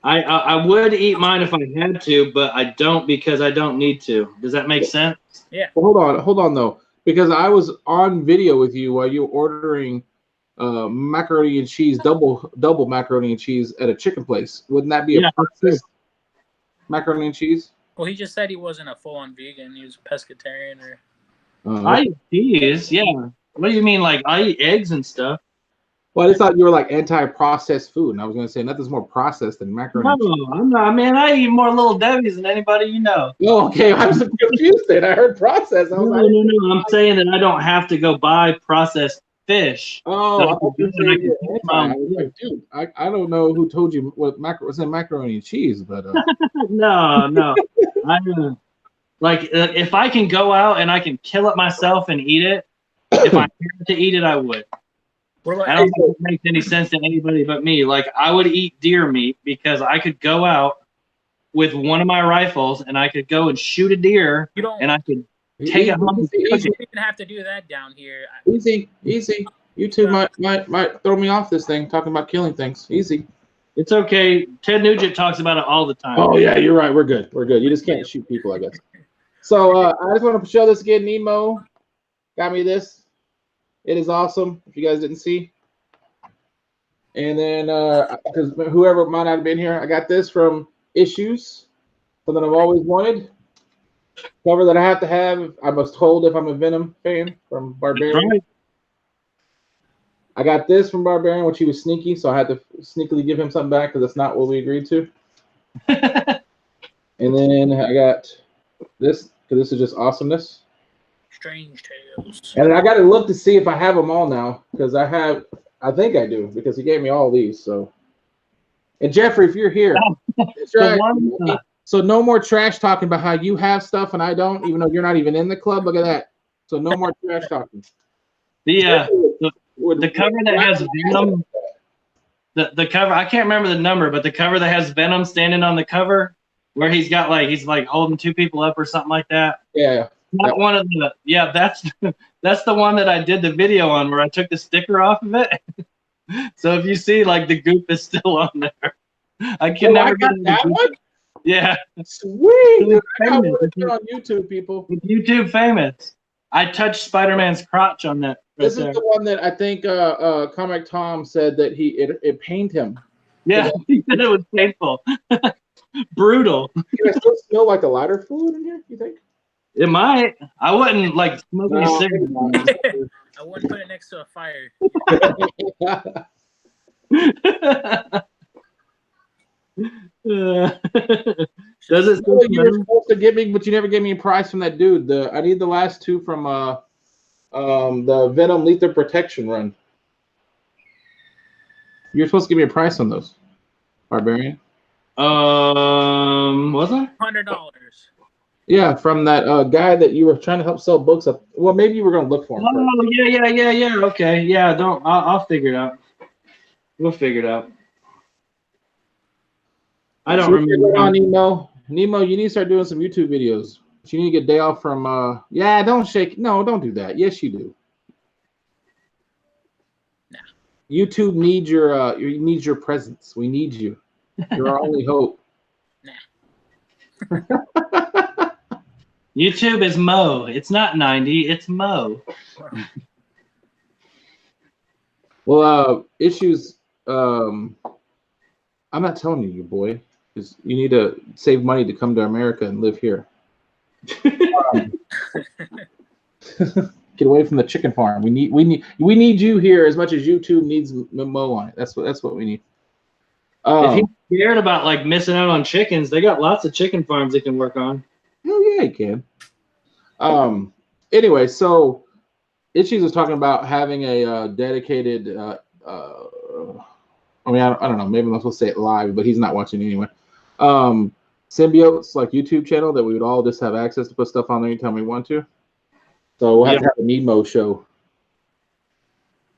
I would eat mine if I had to, but I don't because I don't need to. Does that make sense? Yeah. Well, hold on though, because I was on video with you while you were ordering macaroni and cheese, double macaroni and cheese at a chicken place. Wouldn't that be a processed macaroni and cheese? Well, he just said he wasn't a full-on vegan. He was a pescatarian or. I eat cheese, yeah. What do you mean? Like I eat eggs and stuff? Well, I just thought you were like anti-processed food, and I was going to say nothing's more processed than macaroni. No, I'm not. Man, I eat more Little Debbie's than anybody you know. Oh, okay. I was confused then. I heard processed. I was No. I'm saying that I don't have to go buy processed fish. Oh, I thought you were saying you're anti. I was Yeah. like, dude, I don't know who told you what was in macaroni and cheese, but No. If I can go out and I can kill it myself and eat it, if I had to eat it, I would. What about I don't think it makes any sense to anybody but me. Like I would eat deer meat because I could go out with one of my rifles and I could go and shoot a deer and I could take it home. You don't even have to do that down here. Easy. You two might throw me off this thing talking about killing things. Easy. It's okay. Ted Nugent talks about it all the time. Oh yeah, you're right. We're good. You just can't shoot people, I guess. So I just want to show this again. Nemo got me this. It is awesome. If you guys didn't see. And then because whoever might not have been here, I got this from Issues. Something I've always wanted. Cover that I have to have. I must hold if I'm a Venom fan from Barbarian. Right. I got this from Barbarian, which he was sneaky, so I had to sneakily give him something back because that's not what we agreed to. And then I got this because this is just awesomeness. Strange Tales. And I got to look to see if I have them all now because I think I do because he gave me all these. So, and Jeffrey, if you're here, that's right. So no more trash talking about how you have stuff and I don't, even though you're not even in the club. Look at that. So no more trash talking. The cover that has Venom. The cover, I can't remember the number, but the cover that has Venom standing on the cover, where he's like holding two people up or something like that. Yeah. Not one of the. Yeah, that's the one that I did the video on where I took the sticker off of it. So if you see, like the goop is still on there. I can never get that one. Yeah. Sweet. Dude, I got one on YouTube, people. It's YouTube famous. I touched Spider-Man's crotch on that. This is the one that I think Comic Tom said that it pained him. Yeah, he said it was painful. Brutal. Can I still smell like the lighter fluid in here, you think? It might. I wouldn't like smoking a cigarette. I wouldn't put it next to a fire. Does it? You were supposed to give me, but you never gave me a price from that dude. I need the last two from the Venom Lethal Protection run. You're supposed to give me a price on those, Barbarian. Was I? $100. Yeah, from that guy that you were trying to help sell books up. Well, maybe you were going to look for him. Oh, yeah. Okay, yeah. I'll figure it out. We'll figure it out. I don't remember. On Nemo, you need to start doing some YouTube videos. But you need to get a day off from. Yeah, don't shake. No, don't do that. Yes, you do. Nah. YouTube needs your presence. We need you. You're our only hope. Nah. YouTube is Mo. It's not 90. It's Mo. Well, Issues. I'm not telling you, boy. You need to save money to come to America and live here. Get away from the chicken farm. We need you here as much as YouTube needs Mo on it. That's what we need. If he's scared about like missing out on chickens, they got lots of chicken farms they can work on. Oh yeah, he can. Anyway, so Issues was talking about having a dedicated. I mean, I don't know. Maybe I'm not supposed to say it live, but he's not watching anyway. Symbiote's like YouTube channel that we would all just have access to put stuff on there anytime we want to. So we'll have to have a Nemo show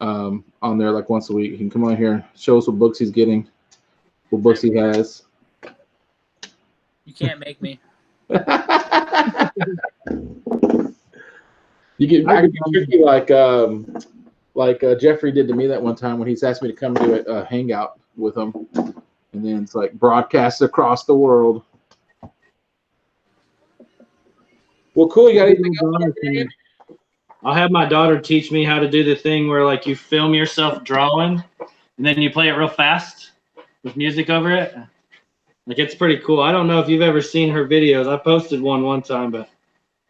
on there like once a week. He can come on here, show us what books he's getting, what books he has. You can't make me. I can get tricky like Jeffrey did to me that one time when he's asked me to come do a hangout with him, and and then it's like broadcast across the world. Well, cool. You got anything else? I'll have my daughter teach me how to do the thing where like you film yourself drawing and then you play it real fast with music over it. Like it's pretty cool. I don't know if you've ever seen her videos. I posted one time, but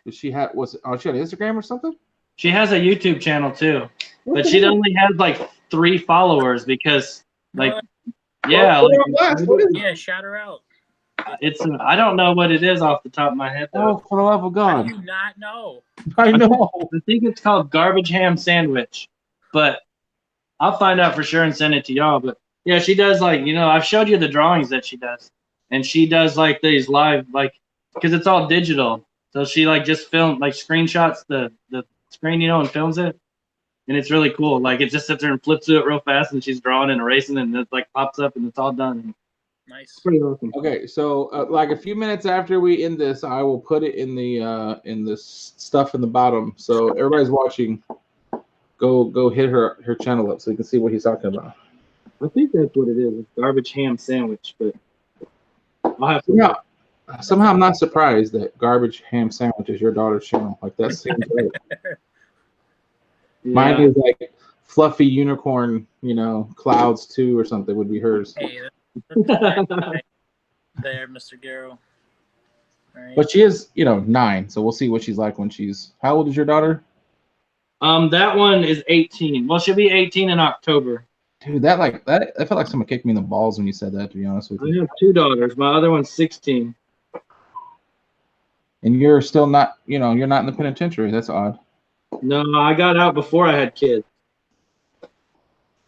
Did she have she on Instagram or something? she has a YouTube channel too. But she only has like 3 followers because like yeah, yeah, shout her out. It's I don't know what it is off the top of my head though. Oh, for the love of God! How do you not know? I know. I think it's called Garbage Ham Sandwich, but I'll find out for sure and send it to y'all. But yeah, she does like I've showed you the drawings that she does, and she does like these live because it's all digital, so she like just screenshots the screen and films it, and it's really cool. Like it just sits there and flips to it real fast, and she's drawing and erasing, and it like pops up and it's all done. Nice. Pretty awesome. Okay, so like a few minutes after we end this, I will put it in the stuff in the bottom. So everybody's watching, go hit her channel up so you can see what he's talking about. I think that's what it is. It's Garbage Ham Sandwich, but I'll have to. Yeah. Somehow I'm not surprised that Garbage Ham Sandwich is your daughter's channel. Like that seems right. Yeah. Mine is like Fluffy Unicorn, Clouds 2 or something would be hers. Hey, there, Mr. Garrow. Right. But she is, 9, so we'll see what she's like when she's. How old is your daughter? That one is 18. Well, she'll be 18 in October. Dude, that I felt like someone kicked me in the balls when you said that. To be honest with you, I have 2 daughters. My other one's 16. And you're still not, you're not in the penitentiary. That's odd. No, I got out before I had kids.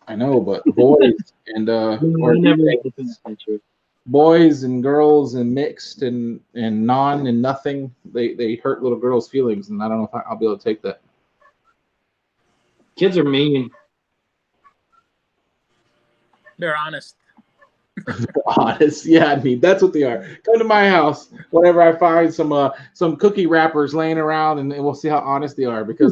I know, but boys and I never had the penitentiary. Boys and girls and mixed and non and nothing, they hurt little girls' feelings, and I don't know if I'll be able to take that. Kids are mean. They're honest. Honest, yeah, I mean that's what they are. Come to my house whenever I find some cookie wrappers laying around, and we'll see how honest they are because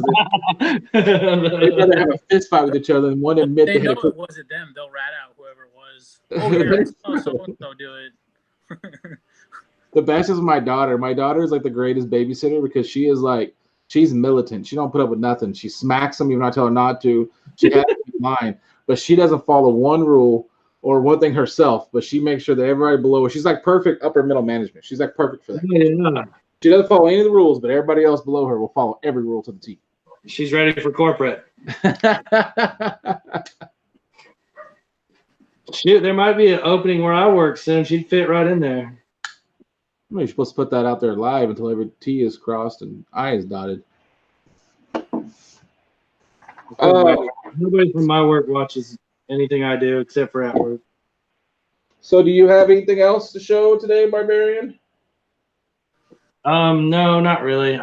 they'd rather have a fist fight with each other than one admit They they know had a it wasn't them. They'll rat out whoever it was. Oh yeah, I saw so-and-so do it. The best is my daughter. My daughter is like the greatest babysitter because she's militant. She don't put up with nothing. She smacks them even when I tell her not to. She has to be mine, but she doesn't follow one rule or one thing herself. But she makes sure that everybody below her. She's like perfect upper middle management. She's like perfect for that. Yeah. She doesn't follow any of the rules, but everybody else below her will follow every rule to the T. She's ready for corporate. Shoot, there might be an opening where I work soon. She'd fit right in there. You're supposed to put that out there live until every T is crossed and I is dotted. Nobody from my work watches anything I do except for at work. So do you have anything else to show today, Barbarian? No, not really.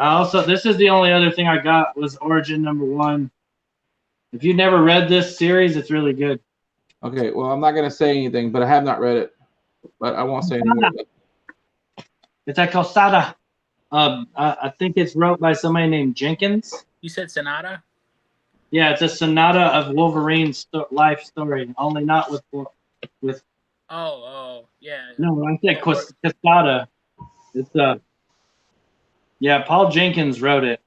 This is the only other thing I got was Origin #1. If you've never read this series, it's really good. Okay, well, I'm not going to say anything, but I have not read it. But I won't say anything. It's a Cosada. I think it's wrote by somebody named Jenkins. You said Sonata? Yeah, it's a Sonata of Wolverine's life story, only not with. Oh, yeah. No, I said Cosada. It's yeah, Paul Jenkins wrote it.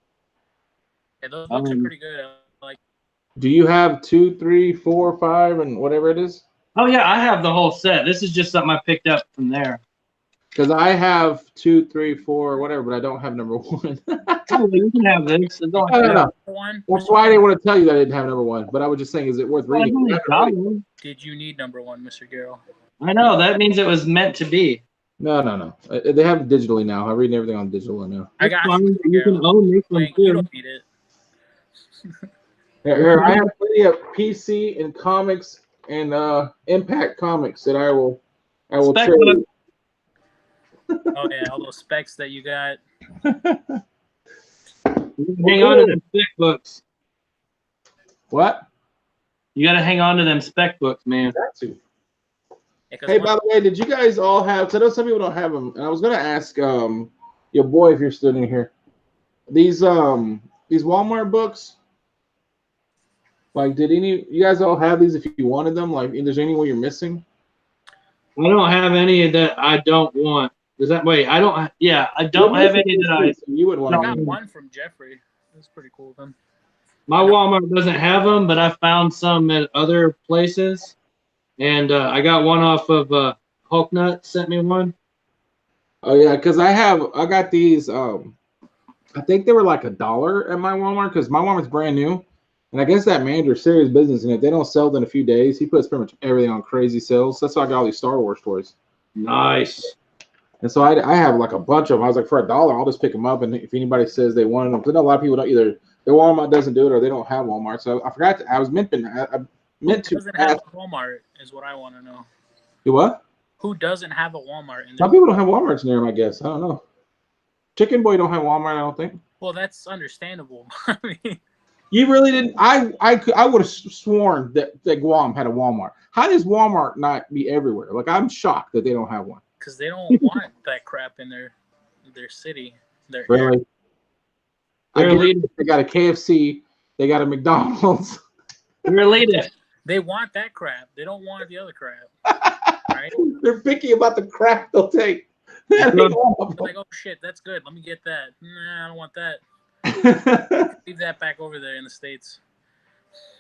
Yeah, those books are pretty good. Like. Do you have 2, 3, 4, 5, and whatever it is? Oh yeah, I have the whole set. This is just something I picked up from there. Because I have 2, 3, 4, whatever, but I don't have #1. Oh, you can have this. No. That's why I didn't want to tell you that I didn't have #1. But I was just saying, is it worth reading? Did you need #1, Mr. Garrow? I know. That means it was meant to be. No. They have it digitally now. I'm reading everything on digital now. I got you can own this one too. You don't need it. Here, I have plenty of PC and comics and Impact comics that I will trade. Oh yeah, all those specs that you got. Hang on to them spec books. What? You got to hang on to them spec books, man. Got to. Hey, by the way, did you guys all have? Because I know some people don't have them, and I was gonna ask your boy if you're still in here. These Walmart books. Like, did you guys all have these if you wanted them? Like, is there any way you're missing? I don't have any that I don't want. Does that wait? I don't. Yeah, I You're don't have any missing that these, so you would want I don't. got to. one from Jeffrey. That's pretty cool then. My Walmart doesn't have them, but I found some at other places, and I got one off of Hulk Nut sent me one. Oh yeah, because I got these. I think they were like $1 at my Walmart because my Walmart's brand new, and I guess that manager's serious business. And if they don't sell it in a few days, he puts pretty much everything on crazy sales. That's why I got all these Star Wars toys. Nice. And so I have like a bunch of them. I was like, for $1, I'll just pick them up. And if anybody says they want them, because I know a lot of people don't either. Their Walmart doesn't do it, or they don't have Walmart. So I forgot. I was meant to. I meant Who to. doesn't have a Walmart is what I want to know. Do what? Who doesn't have a Walmart? In Some people don't have Walmarts near them. I guess I don't know. Chicken Boy don't have Walmart. I don't think. Well, that's understandable. I mean, You really didn't. I would have sworn that Guam had a Walmart. How does Walmart not be everywhere? Like I'm shocked that they don't have one. because they don't want that crap in their city. Their Really? They're elitist. They got a KFC. They got a McDonald's. They're elitist. They want that crap. They don't want the other crap. Right? They're picky about the crap they'll take. That ain't all of They're like, oh shit, that's good. Let me get that. Nah, I don't want that. them. Leave that back over there in the States.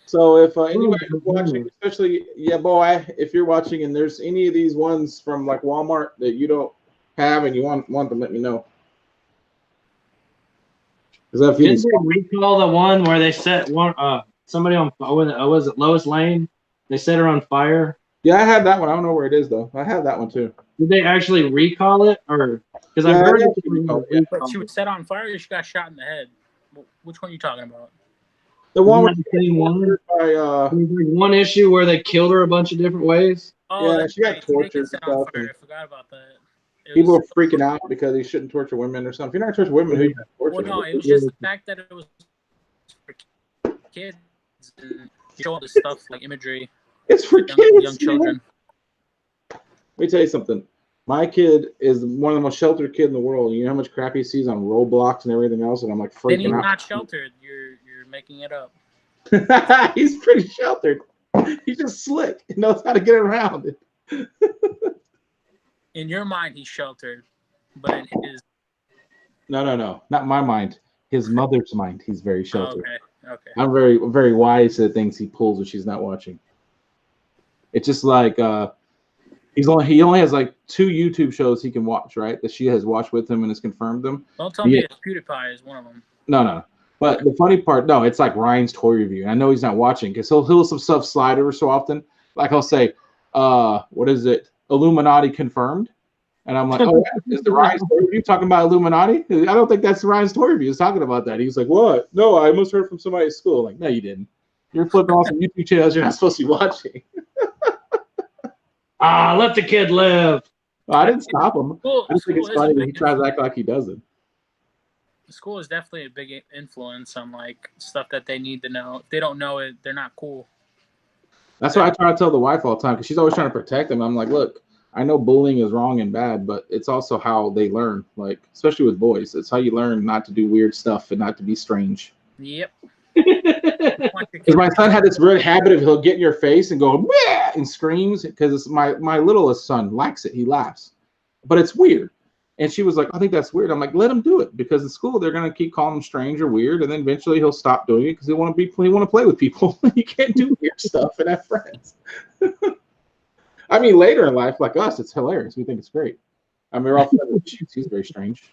So if anybody's watching, especially boy, if you're watching and there's any of these ones from like Walmart that you don't have and you want them, let me know. Is that Didn't they recall the one where they set one somebody on was it Lois Lane? They set her on fire. Yeah, I have that one. I don't know where it is though. I have that one too. Did they actually recall it, or because I Yeah, heard they it? actually recalled it, But she was set on fire or she got shot in the head? Which one are you talking about? The one Isn't that the same one? by There was like one issue where they killed her a bunch of different ways. Oh, Yeah, that's she got right. She did tortured get and set on stuff, fire. and I forgot about that. It people were was- freaking out because they shouldn't torture women or something. If you're not torturing women, who you torture? Well, no, it was just the fact that it was for kids and show all this stuff like imagery, It's for kids. young children. Let me tell you something. My kid is one of the most sheltered kids in the world. You know how much crap he sees on Roblox and everything else, and I'm like Then he's freaking out. not sheltered. You're making it up. He's pretty sheltered. He's just slick. He knows how to get around it. In your mind, he's sheltered, but in his No. Not my mind. His mother's mind. He's very sheltered. okay. I'm very wise to the things he pulls when she's not watching. It's just like he only has like 2 YouTube shows he can watch, right? That she has watched with him and has confirmed them. Don't tell me it's PewDiePie is one of them. No. But the funny part, no, it's like Ryan's toy review. I know he's not watching because he'll some stuff slide over so often. Like I'll say, what is it? Illuminati confirmed. And I'm like, oh, yeah, is the Ryan's toy review talking about Illuminati? I don't think that's Ryan's toy review. He's talking about that. He's like, what? No, I must have heard from somebody at school. Like, no, you didn't. You're flipping off some YouTube channels you're not supposed to be watching. Let the kid live. Well, I didn't stop him. School, I just think school it's is a funny that big he tries to act like he doesn't. School is definitely a big influence on like stuff that they need to know. If they don't know it, they're not cool. That's why I try to tell the wife all the time because she's always trying to protect them. I'm like, look, I know bullying is wrong and bad, but it's also how they learn. Like, especially with boys, it's how you learn not to do weird stuff and not to be strange. Yep. Because my son had this weird habit of he'll get in your face and go "Meh!" and screams because my littlest son likes it. He laughs, but it's weird. And she was like, I think that's weird. I'm like, let him do it because in school they're gonna keep calling him strange or weird, and then eventually he'll stop doing it because he want to play with people. You can't do weird stuff and have friends. I mean, later in life, like us, it's hilarious. We think it's great. I mean, we're all friends with Shoots. He's very strange.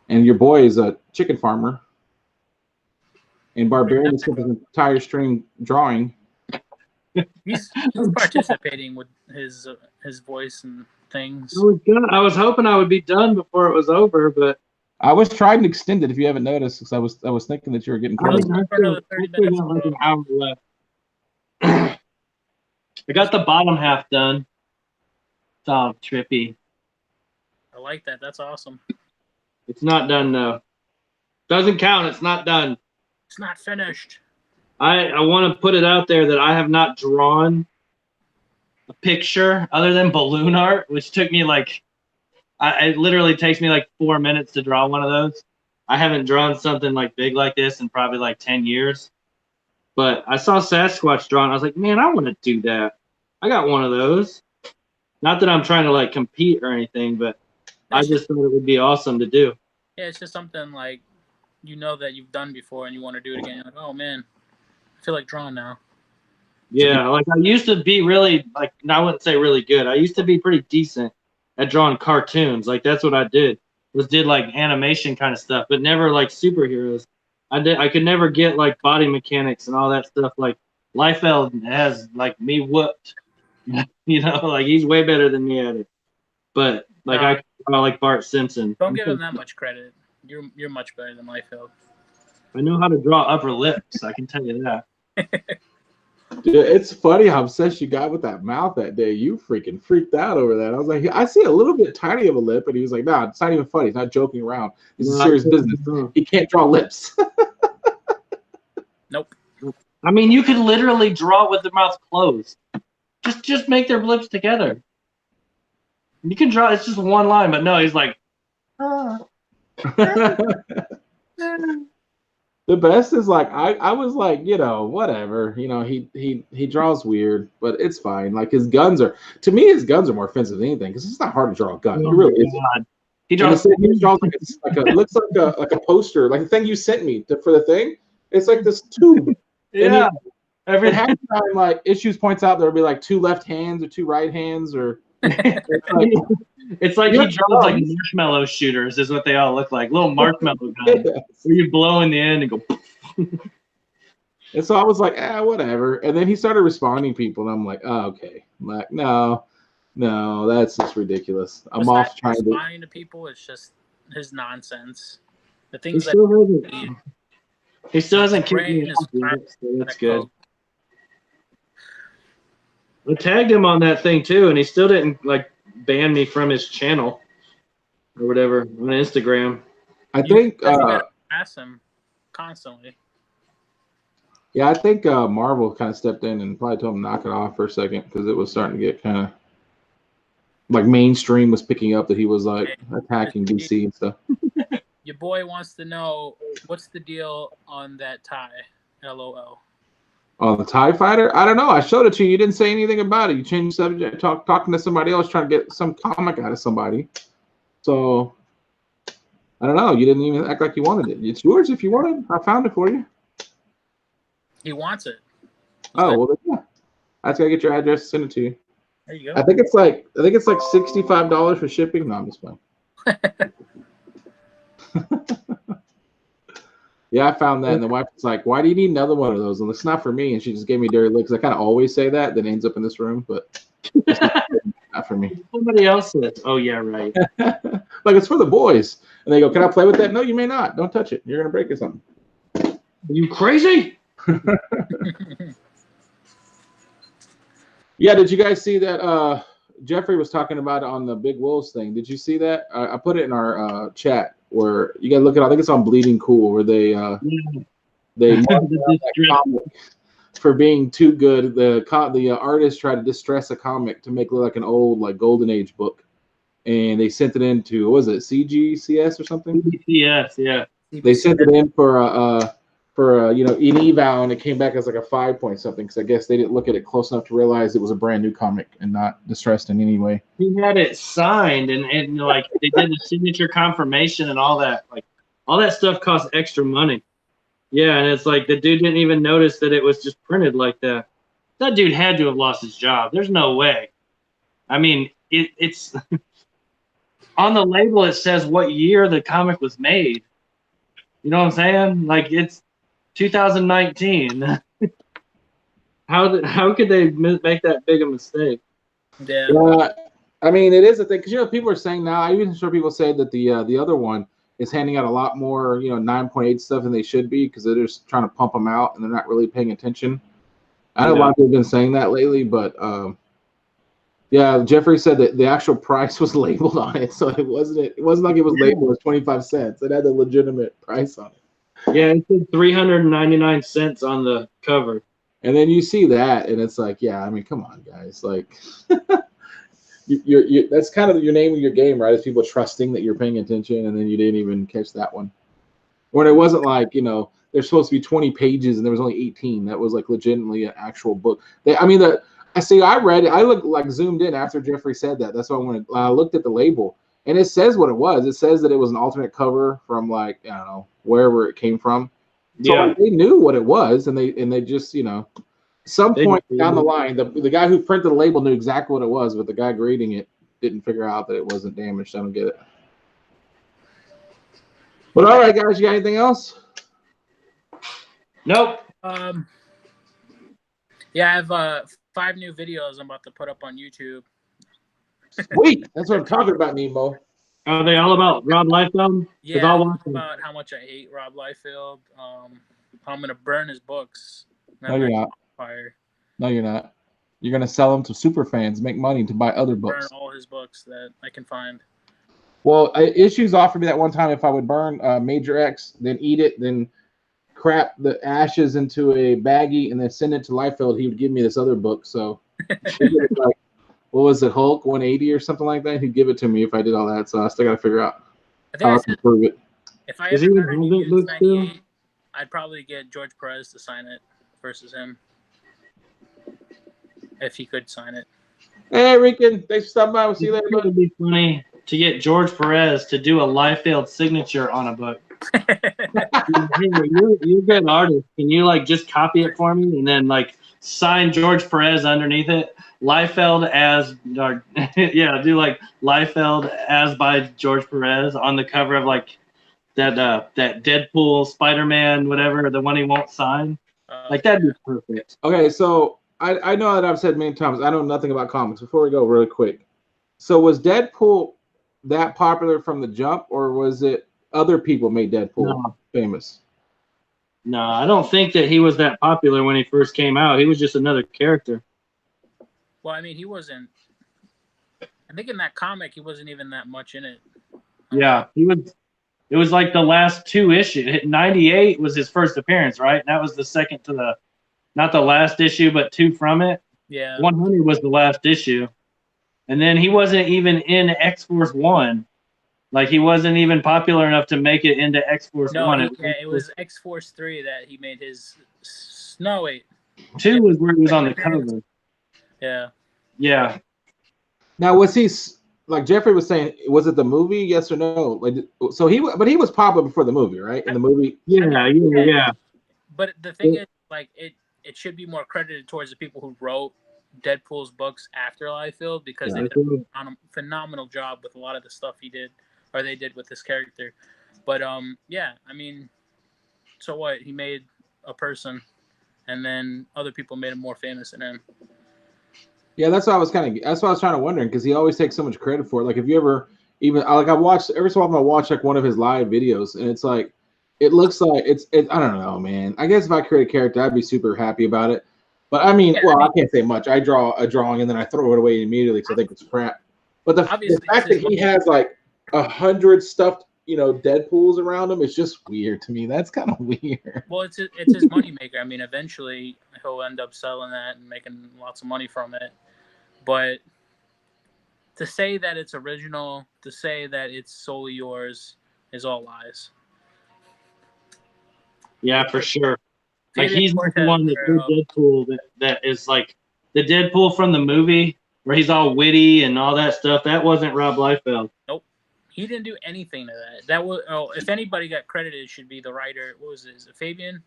And your boy is a chicken farmer. And Barbarian is his entire string drawing. He's participating with his voice and things. I was hoping I would be done before it was over, but I was trying to extend it if you haven't noticed, because I was thinking that you were getting close. For another 30 minutes. Like an hour left. I got the bottom half done. It's all trippy. I like that. That's awesome. It's not done though. Doesn't count. It's not done. It's not finished. I want to put it out there that I have not drawn a picture other than balloon art, which took me like, it literally takes me like 4 minutes to draw one of those. I haven't drawn something like big like this in probably like 10 years. But I saw Sasquatch drawn. I was like, man, I want to do that. I got one of those. Not that I'm trying to like compete or anything, but I just thought it would be awesome to do. Yeah, it's just something like that you've done before and you want to do it again. You're like, oh man, I feel like drawing now. Yeah, like I used to be really like I wouldn't say really good. I used to be pretty decent at drawing cartoons. Like that's what I did. Did like animation kind of stuff, but never like superheroes. I could never get like body mechanics and all that stuff. Like Liefeld has like me whooped. Like he's way better than me at it. But like I draw like Bart Simpson. Don't give him that much credit. You're much better than Liefeld. I know how to draw upper lips. I can tell you that. Dude, it's funny how obsessed you got with that mouth that day. You freaking freaked out over that. I was like, I see a little bit tiny of a lip, and he was like, "Nah, it's not even funny. He's not joking around. This is serious business. He can't draw lips." Nope. I mean, you could literally draw with the mouth closed. Just make their lips together. You can draw. It's just one line, but no, he's like. The best is like I was like, whatever. He draws weird, but it's fine. Like his guns are more offensive than anything because it's not hard to draw a gun. It really isn't. He draws like it looks like a poster, like the thing you sent me for the thing. It's like this tube. Yeah. Every half the time, like Issues points out there'll be like 2 left hands or 2 right hands or. It's like he draws like marshmallow shooters is what they all look like. Little marshmallow guns. Where you blow in the end and go. And so I was like, whatever. And then he started responding to people, and I'm like, oh, okay. I'm like, no, that's just ridiculous. I'm off trying to. Responding to people, it's just his nonsense. The things he still hasn't kicked me off yet, so that's good. I tagged him on that thing too, and he still didn't like ban me from his channel or whatever on Instagram. I think ask him constantly. Yeah, I think Marvel kind of stepped in and probably told him to knock it off for a second because it was starting to get kind of like mainstream was picking up that he was like attacking DC and stuff. Your boy wants to know what's the deal on that tie. LOL. Oh, the TIE Fighter? I don't know. I showed it to you. You didn't say anything about it. You changed the subject, talking to somebody else, trying to get some comic out of somebody. So, I don't know. You didn't even act like you wanted it. It's yours if you want it. I found it for you. He wants it. Well, yeah. I just gotta get your address and send it to you. There you go. I think it's like $65 for shipping. No, I'm just playing. Yeah, I found that, and the wife was like, "Why do you need another one of those?" And it's not for me. And she just gave me dirty looks. I kind of always say that, then ends up in this room, but it's not for me. Somebody else says, "Oh yeah, right." Like it's for the boys, and they go, "Can I play with that?" No, you may not. Don't touch it. You're gonna break it something. Are you crazy? Yeah, did you guys see that? Jeffrey was talking about it on the Big Wolves thing. Did you see that? I put it in our chat where you gotta look at. I think it's on Bleeding Cool where they marked that comic for being too good. The artist tried to distress a comic to make it look like an old like Golden Age book, and they sent it into what was it CGCS or something? CGCS, yeah. They sent it in for an eval, and it came back as like a 5 point something because I guess they didn't look at it close enough to realize it was a brand new comic and not distressed in any way. He had it signed and like they did the signature confirmation and all that. Like all that stuff costs extra money. Yeah, and it's like the dude didn't even notice that it was just printed like that. That dude had to have lost his job. There's no way. I mean, it's on the label. It says what year the comic was made. You know what I'm saying? Like it's 2019. How could they make that big a mistake? Yeah. I mean, it is a thing because people are saying now. I even heard people say that the other one is handing out a lot more 9.8 stuff than they should be because they're just trying to pump them out and they're not really paying attention. I know a lot of people have been saying that lately, but yeah, Jeffrey said that the actual price was labeled on it, so it wasn't like it was labeled as 25 cents. It had a legitimate price on it. Yeah, it said 399 cents on the cover. And then you see that, and it's like, yeah, I mean, come on, guys. Like, you that's kind of your name of your game, right? Is people trusting that you're paying attention, and then you didn't even catch that one. When it wasn't like, there's supposed to be 20 pages, and there was only 18. That was like legitimately an actual book. I see. I read it. I looked like zoomed in after Jeffrey said that. That's why I looked at the label, and it says what it was. It says that it was an alternate cover from like I don't know wherever it came from. So Yeah. like, they knew what it was, and they just some point down the line, the guy who printed the label knew exactly what it was, but the guy grading it didn't figure out that it wasn't damaged. I don't get it. But all right, guys, you got anything else? Nope. Yeah, I have 5 new videos I'm about to put up on YouTube. Sweet. That's what I'm talking about, Nemo. Are they all about Rob Liefeld? Yeah, I'll watch them. about how much I hate Rob Liefeld. I'm gonna burn his books. No, you're not. Fire. No, you're not. You're gonna sell them to super fans, make money to buy other books. Burn all his books that I can find. Well, Issues offered me that one time if I would burn Major X, then eat it, then crap the ashes into a baggie, and then send it to Liefeld, he would give me this other book. So, like, what was it, Hulk 180 or something like that? He'd give it to me if I did all that. So I still got to figure out how to prove it. If I ever got any News 98, I'd probably get George Perez to sign it versus him. If he could sign it. Hey, Rican, thanks for stopping by. We'll see you later. It would be funny to get George Perez to do a Liefeld signature on a book. You're a good artist. Can you like just copy it for me and then like sign George Perez underneath it? Liefeld as, yeah, do like Liefeld as by George Perez on the cover of like that Deadpool, Spider-Man, whatever, the one he won't sign. Like that'd be perfect. Okay, so I know that I've said many times I know nothing about comics. Before we go, really quick, so was Deadpool that popular from the jump, or was it other people made Deadpool famous? No, I don't think that he was that popular when he first came out. He was just another character. Well, I mean, he wasn't. I think in that comic, he wasn't even that much in it. Yeah, he was. It was like the last 2 issues. 98 was his first appearance, right? And that was the second to the, not the last issue, but 2 from it. Yeah. 100 was the last issue. And then he wasn't even in X-Force 1. Like, he wasn't even popular enough to make it into X-Force 1. It was X-Force 3 that he made his... No, wait. 2 was where he was on the cover. Yeah. Yeah. Now, was he... Like Jeffrey was saying, was it the movie? Yes or no? Like, so he was popular before the movie, right? In the movie, yeah. But the thing is, like, it should be more credited towards the people who wrote Deadpool's books after Liefeld because they did a phenomenal job with a lot of the stuff he did or they did with this character. But yeah, I mean, so what? He made a person, and then other people made him more famous than him. Yeah, that's what I was trying to wondering because he always takes so much credit for it. Like, if you ever I watched every so often I watch like one of his live videos, and it's like it looks like it's I don't know, man. I guess if I create a character, I'd be super happy about it. But I mean, I can't say much. I draw a drawing and then I throw it away immediately because I think it's crap. But the fact that he has like 100 stuffed, Deadpools around him is just weird to me. That's kind of weird. Well, it's his moneymaker. I mean, eventually he'll end up selling that and making lots of money from it. But to say that it's original, to say that it's solely yours, is all lies. Yeah, for sure. Like, he's the one that did Deadpool that is like the Deadpool from the movie where he's all witty and all that stuff. That wasn't Rob Liefeld. Nope. He didn't do anything to that. That was if anybody got credited, it should be the writer. What was it? Is it Fabian?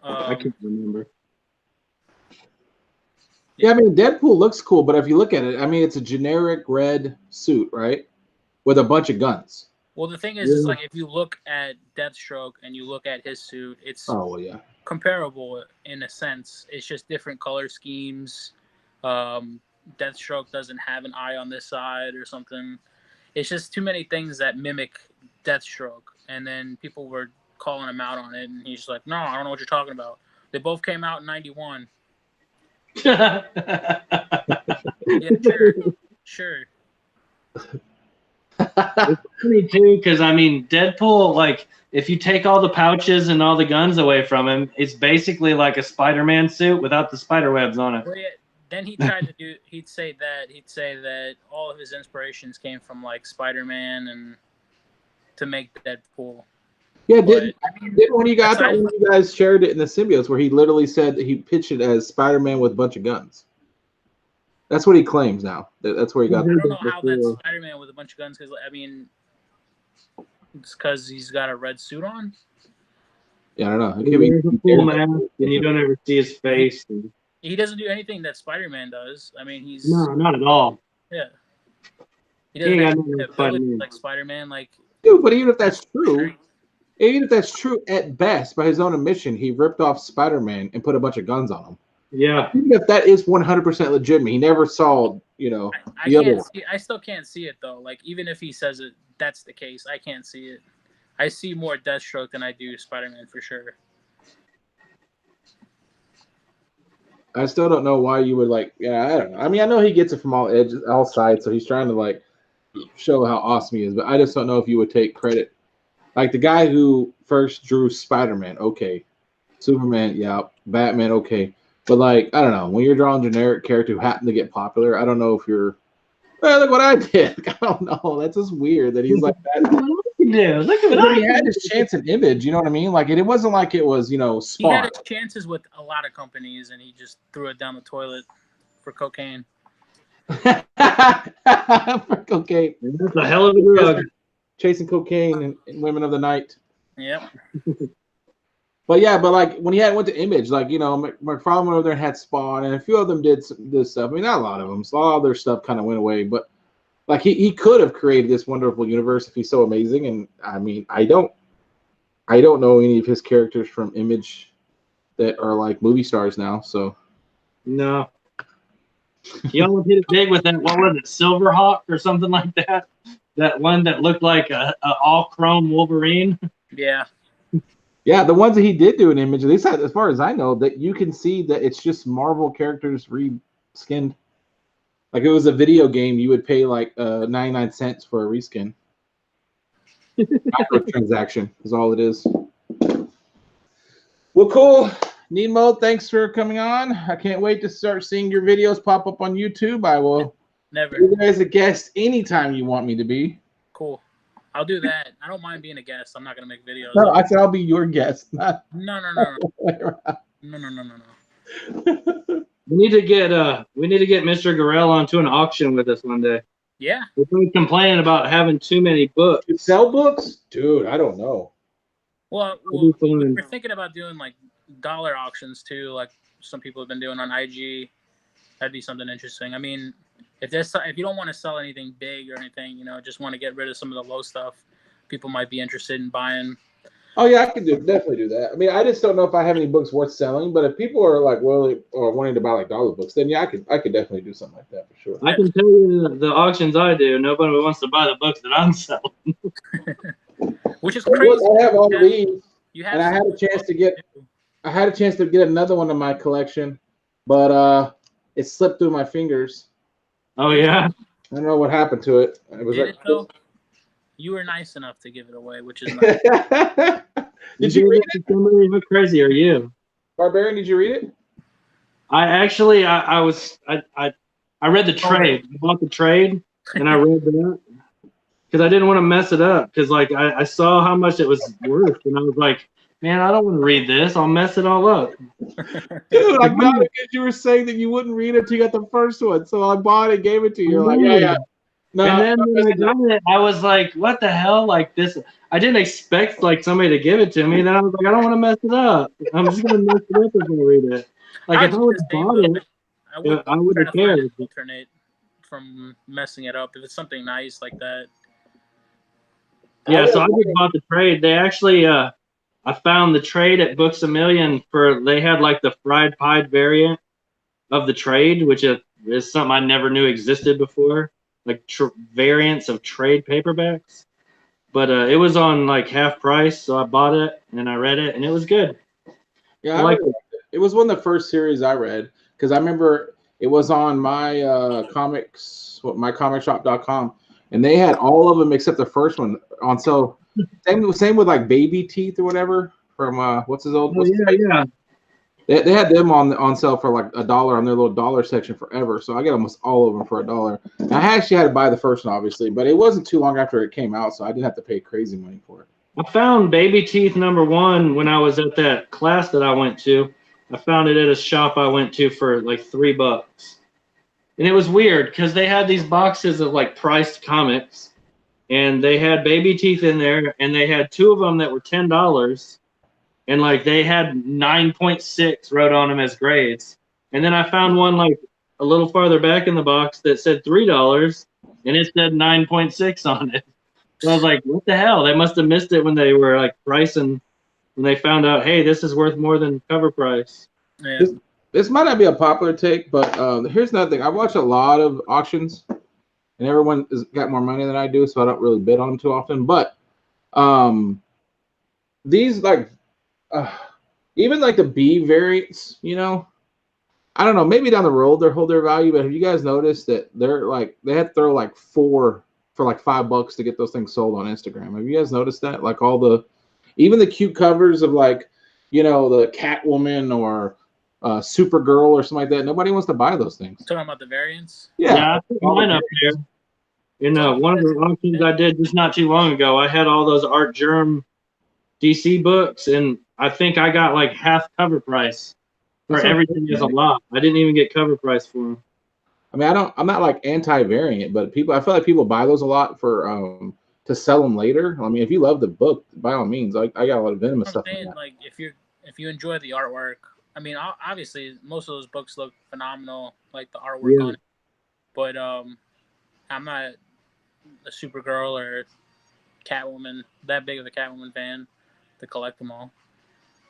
I can't remember. Yeah, I mean, Deadpool looks cool, but if you look at it, I mean, it's a generic red suit, right? With a bunch of guns. Well, the thing is like if you look at Deathstroke and you look at his suit, it's comparable in a sense. It's just different color schemes. Deathstroke doesn't have an eye on this side or something. It's just too many things that mimic Deathstroke. And then people were calling him out on it, and he's like, no, I don't know what you're talking about. They both came out in 91. Yeah, sure. It's funny too, because I mean, Deadpool, like, if you take all the pouches and all the guns away from him, it's basically like a Spider-Man suit without the spider webs on it. Well, yeah, then he tried to do. He'd say that all of his inspirations came from like Spider-Man and to make Deadpool. Yeah, didn't when you got that one, you guys shared it in the symbiotes where he literally said that he pitched it as Spider-Man with a bunch of guns. That's what he claims now. That's where he got. I don't know how that's Spider-Man with a bunch of guns, because I mean, it's because he's got a red suit on. Yeah, I don't know. It He could wears be a full mask, and you don't ever see his face. He doesn't do anything that Spider-Man does. I mean, he's No, not at all. yeah. He He doesn't ain't have got no the ability Spider-Man. like Spider-Man. Like, dude. But even if that's true, at best, by his own admission, he ripped off Spider-Man and put a bunch of guns on him. Yeah. Even if that is 100% legitimate, he never saw, you know, I can't see. I still can't see it though. Like, even if he says it, that's the case. I can't see it. I see more Deathstroke than I do Spider-Man for sure. I still don't know why you would like. Yeah, I don't know. I mean, I know he gets it from all edges, all sides, so he's trying to like show how awesome he is. But I just don't know if you would take credit. Like the guy who first drew Spider-Man, okay, Superman, yeah, Batman, okay, but like I don't know, when you're drawing generic character who happen to get popular, I don't know if you're. Well, look what I did. I don't know. That's just weird that he's like that. Look at what He had his chance in Image. You know what I mean? Like it wasn't like it was, you know, He had Spawn. his chances with a lot of companies, and he just threw it down the toilet for cocaine. For cocaine. That's a hell of a drug. Chasing cocaine and women of the night. Yep. But yeah, but like when he went to Image, like you know, McFarlane went over there and had Spawn, and a few of them did this stuff. I mean, not a lot of them. So all their stuff kind of went away. But like he could have created this wonderful universe if he's so amazing. And I mean, I don't know any of his characters from Image that are like movie stars now. So No. He almost hit it big with that. What was it, Silverhawk or something like that? That one that looked like a all chrome Wolverine. Yeah. yeah, the ones that he did do in Image, at least as far as I know, that you can see that it's just Marvel characters reskinned. Like it was a video game, you would pay like 99 cents for a reskin. Microtransaction is all it is. Well, cool. Nemo, thanks for coming on. I can't wait to start seeing your videos pop up on YouTube. I will Never. be there as a guest anytime you want me to be. Cool. I'll do that. I don't mind being a guest. I'm not gonna make videos. No, I said I'll be your guest. Not No. We need to get Mr. Gorell onto an auction with us one day. Yeah. We've been complaining about having too many books. to sell books, dude. I don't know. Well, It'll be fun. we're thinking about doing like dollar auctions too, like some people have been doing on IG. That'd be something interesting. I mean, if you don't want to sell anything big or anything, you know, just want to get rid of some of the low stuff, people might be interested in buying. Oh yeah, I can definitely do that. I mean, I just don't know if I have any books worth selling. But if people are like willing or wanting to buy like dollar books, then yeah, I could definitely do something like that for sure. I can tell you the auctions I do, nobody wants to buy the books that I'm selling. Which is crazy. I have all these, You have and I had a chance to get another one in my collection, but it slipped through my fingers. Oh yeah. I don't know what happened to it. It was Did like, it though? You were nice enough to give it away, which is nice. Did you read it? Somebody, how crazy are you? Barbarian, did you read it? I actually I read the trade. I bought the trade and I read that because I didn't want to mess it up because like I saw how much it was worth and I was like, man, I don't want to read this. I'll mess it all up. Dude, I got it because you were saying that you wouldn't read it until you got the first one. So I bought it, gave it to you. You're like, yeah. No, and then when I got it, I was like, what the hell? Like this, I didn't expect like somebody to give it to me. Then I was like, I don't want to mess it up. I'm just going to mess it up if I read it. Like if I would have bought it, I wouldn't have cared. Alternate from messing it up if it's something nice like that. Yeah, so I just bought the trade. They actually, I found the trade at Books A Million they had like the fried pied variant of the trade, which is something I never knew existed before. Like variants of trade paperbacks, but it was on like half price, so I bought it and I read it and it was good. Yeah, it was one of the first series I read because I remember it was on my mycomicshop.com and they had all of them except the first one on sale. Same with like Baby Teeth or whatever from what's his old? Yeah. They had them on sale for like $1 on their little dollar section forever. So I got almost all of them for $1. And I actually had to buy the first one, obviously, but it wasn't too long after it came out, so I didn't have to pay crazy money for it. I found Baby Teeth #1 when I was at that class that I went to. I found it at a shop I went to for like $3. And it was weird because they had these boxes of like priced comics, and they had Baby Teeth in there, and they had 2 of them that were $10, and like they had 9.6 wrote on them as grades. And then I found one like a little farther back in the box that said $3, and it said 9.6 on it. So I was like, what the hell? They must have missed it when they were like pricing, when they found out, hey, this is worth more than cover price. Yeah. This might not be a popular take, but here's another thing. I watch a lot of auctions, and everyone has got more money than I do, so I don't really bid on them too often. But these like even like the B variants, you know, I don't know, maybe down the road they'll hold their value, but have you guys noticed that they're like they had to throw like 4 for like $5 to get those things sold on Instagram? Have you guys noticed that? Like all the even the cute covers of like, you know, the Catwoman or Supergirl or something like that. Nobody wants to buy those things. Talking about the variants. Yeah, I put mine up there. In one of the auctions I did just not too long ago, I had all those Art Germ DC books, and I think I got like half cover price for everything as a lot. I didn't even get cover price for them. I mean, I'm not like anti-variant, but I feel like people buy those a lot for to sell them later. I mean, if you love the book, by all means, I got a lot of venomous stuff. Like if you enjoy the artwork, I mean, obviously most of those books look phenomenal, like the artwork on it. But I'm not a Supergirl or Catwoman that big of a Catwoman fan to collect them all.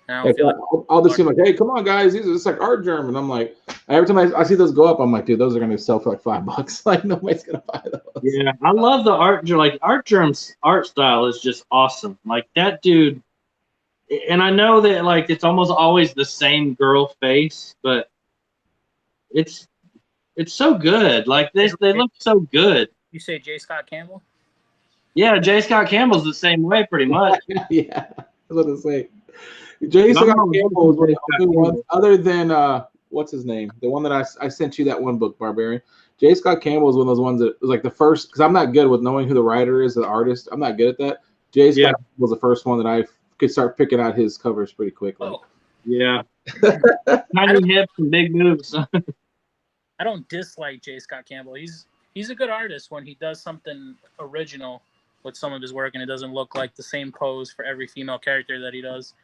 And I don't feel like I'll just seem like, hey, come on, guys, these are just like Art Germ, and I'm like, every time I see those go up, I'm like, dude, those are gonna sell for like $5. Like nobody's gonna buy those. Yeah, I love the Art Germ. Like Art Germ's art style is just awesome. Like that dude. And I know that like it's almost always the same girl face, but it's so good. Like they look so good. You say J. Scott Campbell? Yeah, J. Scott Campbell's the same way, pretty much. Yeah, I was gonna say. J. Scott Campbell was one of the only ones, other than what's his name? The one that I sent you that one book, Barbarian. J. Scott Campbell was one of those ones that was like the first, because I'm not good with knowing who the writer is, the artist. I'm not good at that. J. Scott was the first one that I could start picking out his covers pretty quickly. Oh. Yeah. Tiny hips and big moves. I don't dislike J. Scott Campbell. He's a good artist when he does something original with some of his work, and it doesn't look like the same pose for every female character that he does.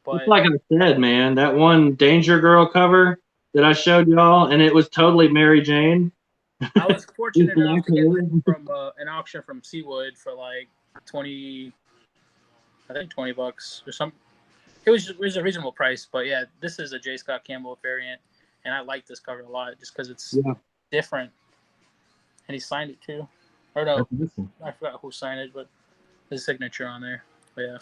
But it's like I said, man, that one Danger Girl cover that I showed y'all, and it was totally Mary Jane. I was fortunate enough to get it from an auction from Seawood for like $20 or something. It was a reasonable price, but yeah, this is a J. Scott Campbell variant, and I like this cover a lot just because it's different. And he signed it too. Or no, I forgot who signed it, but his signature on there. But yeah.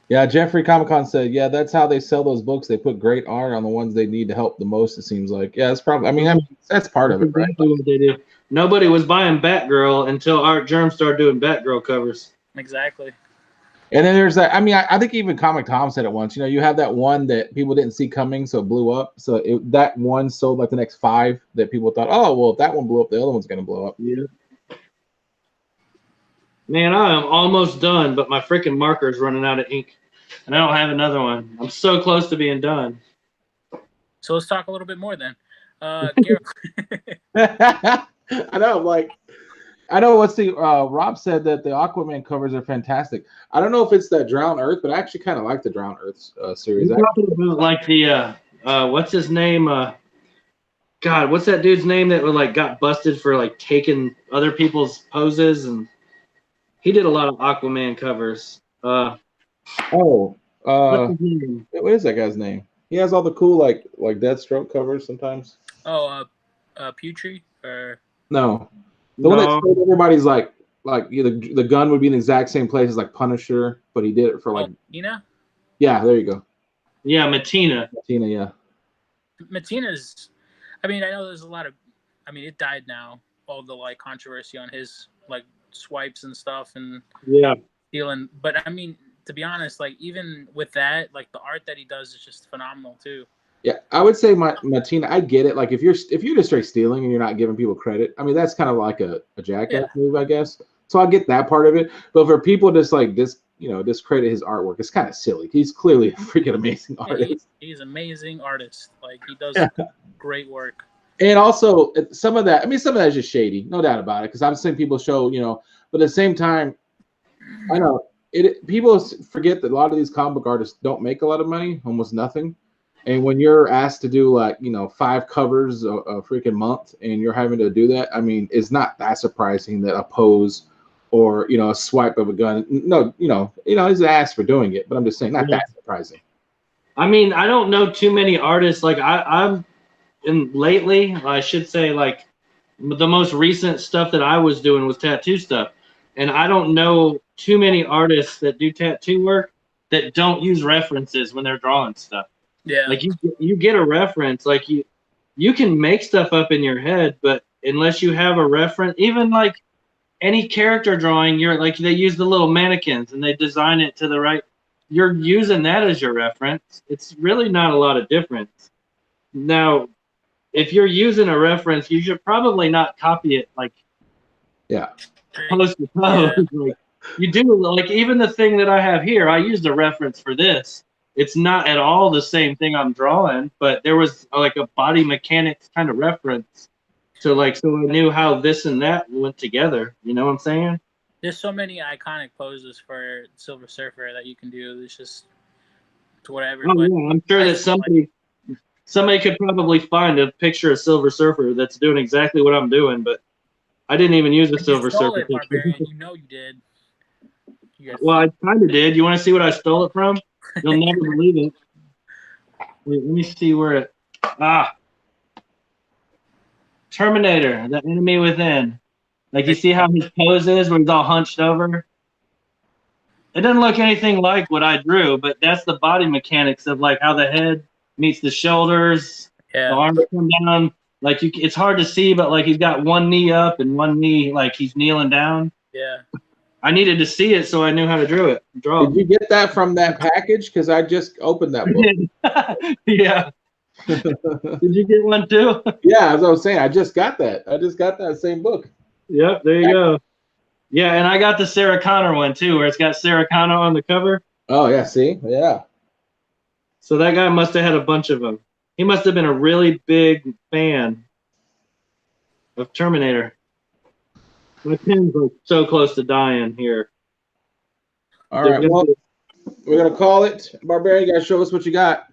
Yeah, Jeffrey Comic-Con said, yeah, that's how they sell those books. They put great art on the ones they need to help the most, it seems like. Yeah, that's probably, I mean that's part of it, right? Exactly what they do. Nobody was buying Batgirl until Art Germ started doing Batgirl covers. Exactly. And then there's that, I mean, I think even Comic Tom said it once, you know, you have that one that people didn't see coming, so it blew up. So that one sold like the next 5 that people thought, oh, well, if that one blew up, the other one's going to blow up. Yeah. Man, I am almost done, but my freaking marker is running out of ink, and I don't have another one. I'm so close to being done. So let's talk a little bit more then. I know what's the Rob said that the Aquaman covers are fantastic. I don't know if it's that Drowned Earth, but I actually kind of like the Drowned Earth series. You're talking about like the what's his name? God, what's that dude's name that like got busted for like taking other people's poses, and he did a lot of Aquaman covers. What's his name? What is that guy's name? He has all the cool like Deathstroke covers sometimes. Oh, Putri or no. The one that showed everybody's like the gun would be in the exact same place as like Punisher, but he did it for like Matina? Yeah, there you go. Yeah, Matina, yeah. Matina's, I mean, I know there's a lot of, I mean, it died now, all the like controversy on his like swipes and stuff and stealing, but I mean, to be honest, like even with that, like the art that he does is just phenomenal too. Yeah, I would say Matina, I get it. Like if you're just straight stealing and you're not giving people credit, I mean that's kind of like a jackass move, I guess. So I get that part of it. But for people just like discredit his artwork, it's kind of silly. He's clearly a freaking amazing artist. He's an amazing artist. Like he does great work. And also some of that, I mean, some of that is just shady, no doubt about it. Because I've seen people show, but at the same time, I know people forget that a lot of these comic book artists don't make a lot of money, almost nothing. And when you're asked to do 5 covers a freaking month, and you're having to do that, I mean, it's not that surprising that a pose or a swipe of a gun. No, he's asked for doing it, but I'm just saying, not that surprising. I mean, I don't know too many artists. Like I'm lately, I should say, like the most recent stuff that I was doing was tattoo stuff, and I don't know too many artists that do tattoo work that don't use references when they're drawing stuff. Yeah. Like you get a reference, like you can make stuff up in your head, but unless you have a reference, even like any character drawing, you're like they use the little mannequins and they design it to the right. You're using that as your reference. It's really not a lot of difference. Now, if you're using a reference, you should probably not copy it like pose to pose. Yeah. Like you do, like even the thing that I have here, I used a reference for this. It's not at all the same thing I'm drawing, but there was like a body mechanics kind of reference to so I knew how this and that went together. You know what I'm saying? There's so many iconic poses for Silver Surfer that you can do. It's just to whatever. Oh yeah, I'm sure that somebody could probably find a picture of Silver Surfer that's doing exactly what I'm doing, but I didn't even use the Silver Surfer picture. Barbarian. You know you did. Well, I kind of did. You want to see what I stole it from? You'll never believe it. Wait, let me see where it. Terminator, the Enemy Within. Like you see how his pose is when he's all hunched over? It doesn't look anything like what I drew, but that's the body mechanics of like how the head meets the shoulders, the arms come down. Like it's hard to see, but like he's got one knee up and one knee like he's kneeling down. Yeah. I needed to see it so I knew how to draw it. Did you get that from that package? Because I just opened that book. Yeah. Did you get one too? Yeah, as I was saying, I just got that. I just got that same book. Yep, there you go. Yeah, and I got the Sarah Connor one too, where it's got Sarah Connor on the cover. Oh yeah, see, yeah. So that guy must have had a bunch of them. He must have been a really big fan of Terminator. My pen's like so close to dying here. All right, well, we're gonna call it. Barbarian, you gotta show us what you got.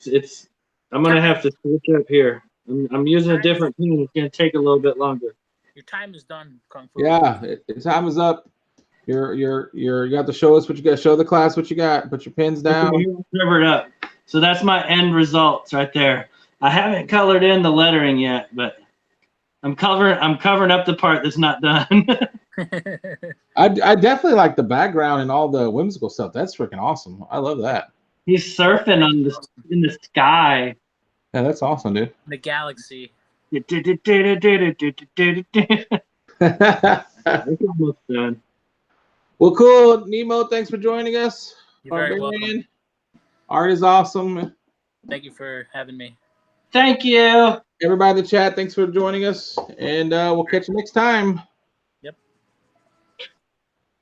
It's. I'm gonna have to switch up here. I'm using a different pen. It's gonna take a little bit longer. Your time is done, Kung Fu. Yeah, time is up. You got to show us what you got. Show the class what you got. Put your pens down. Cover it up. So that's my end results right there. I haven't colored in the lettering yet, but I'm covering up the part that's not done. I definitely like the background and all the whimsical stuff. That's freaking awesome. I love that. He's surfing in the sky. Yeah, that's awesome, dude. The galaxy. It's almost done. Well, cool. Nemo, thanks for joining us. You're very welcome. Art is awesome. Thank you for having me. Thank you. Everybody in the chat, thanks for joining us. And we'll catch you next time. Yep.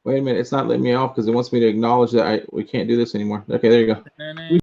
Wait a minute. It's not letting me off because it wants me to acknowledge that we can't do this anymore. Okay, there you go.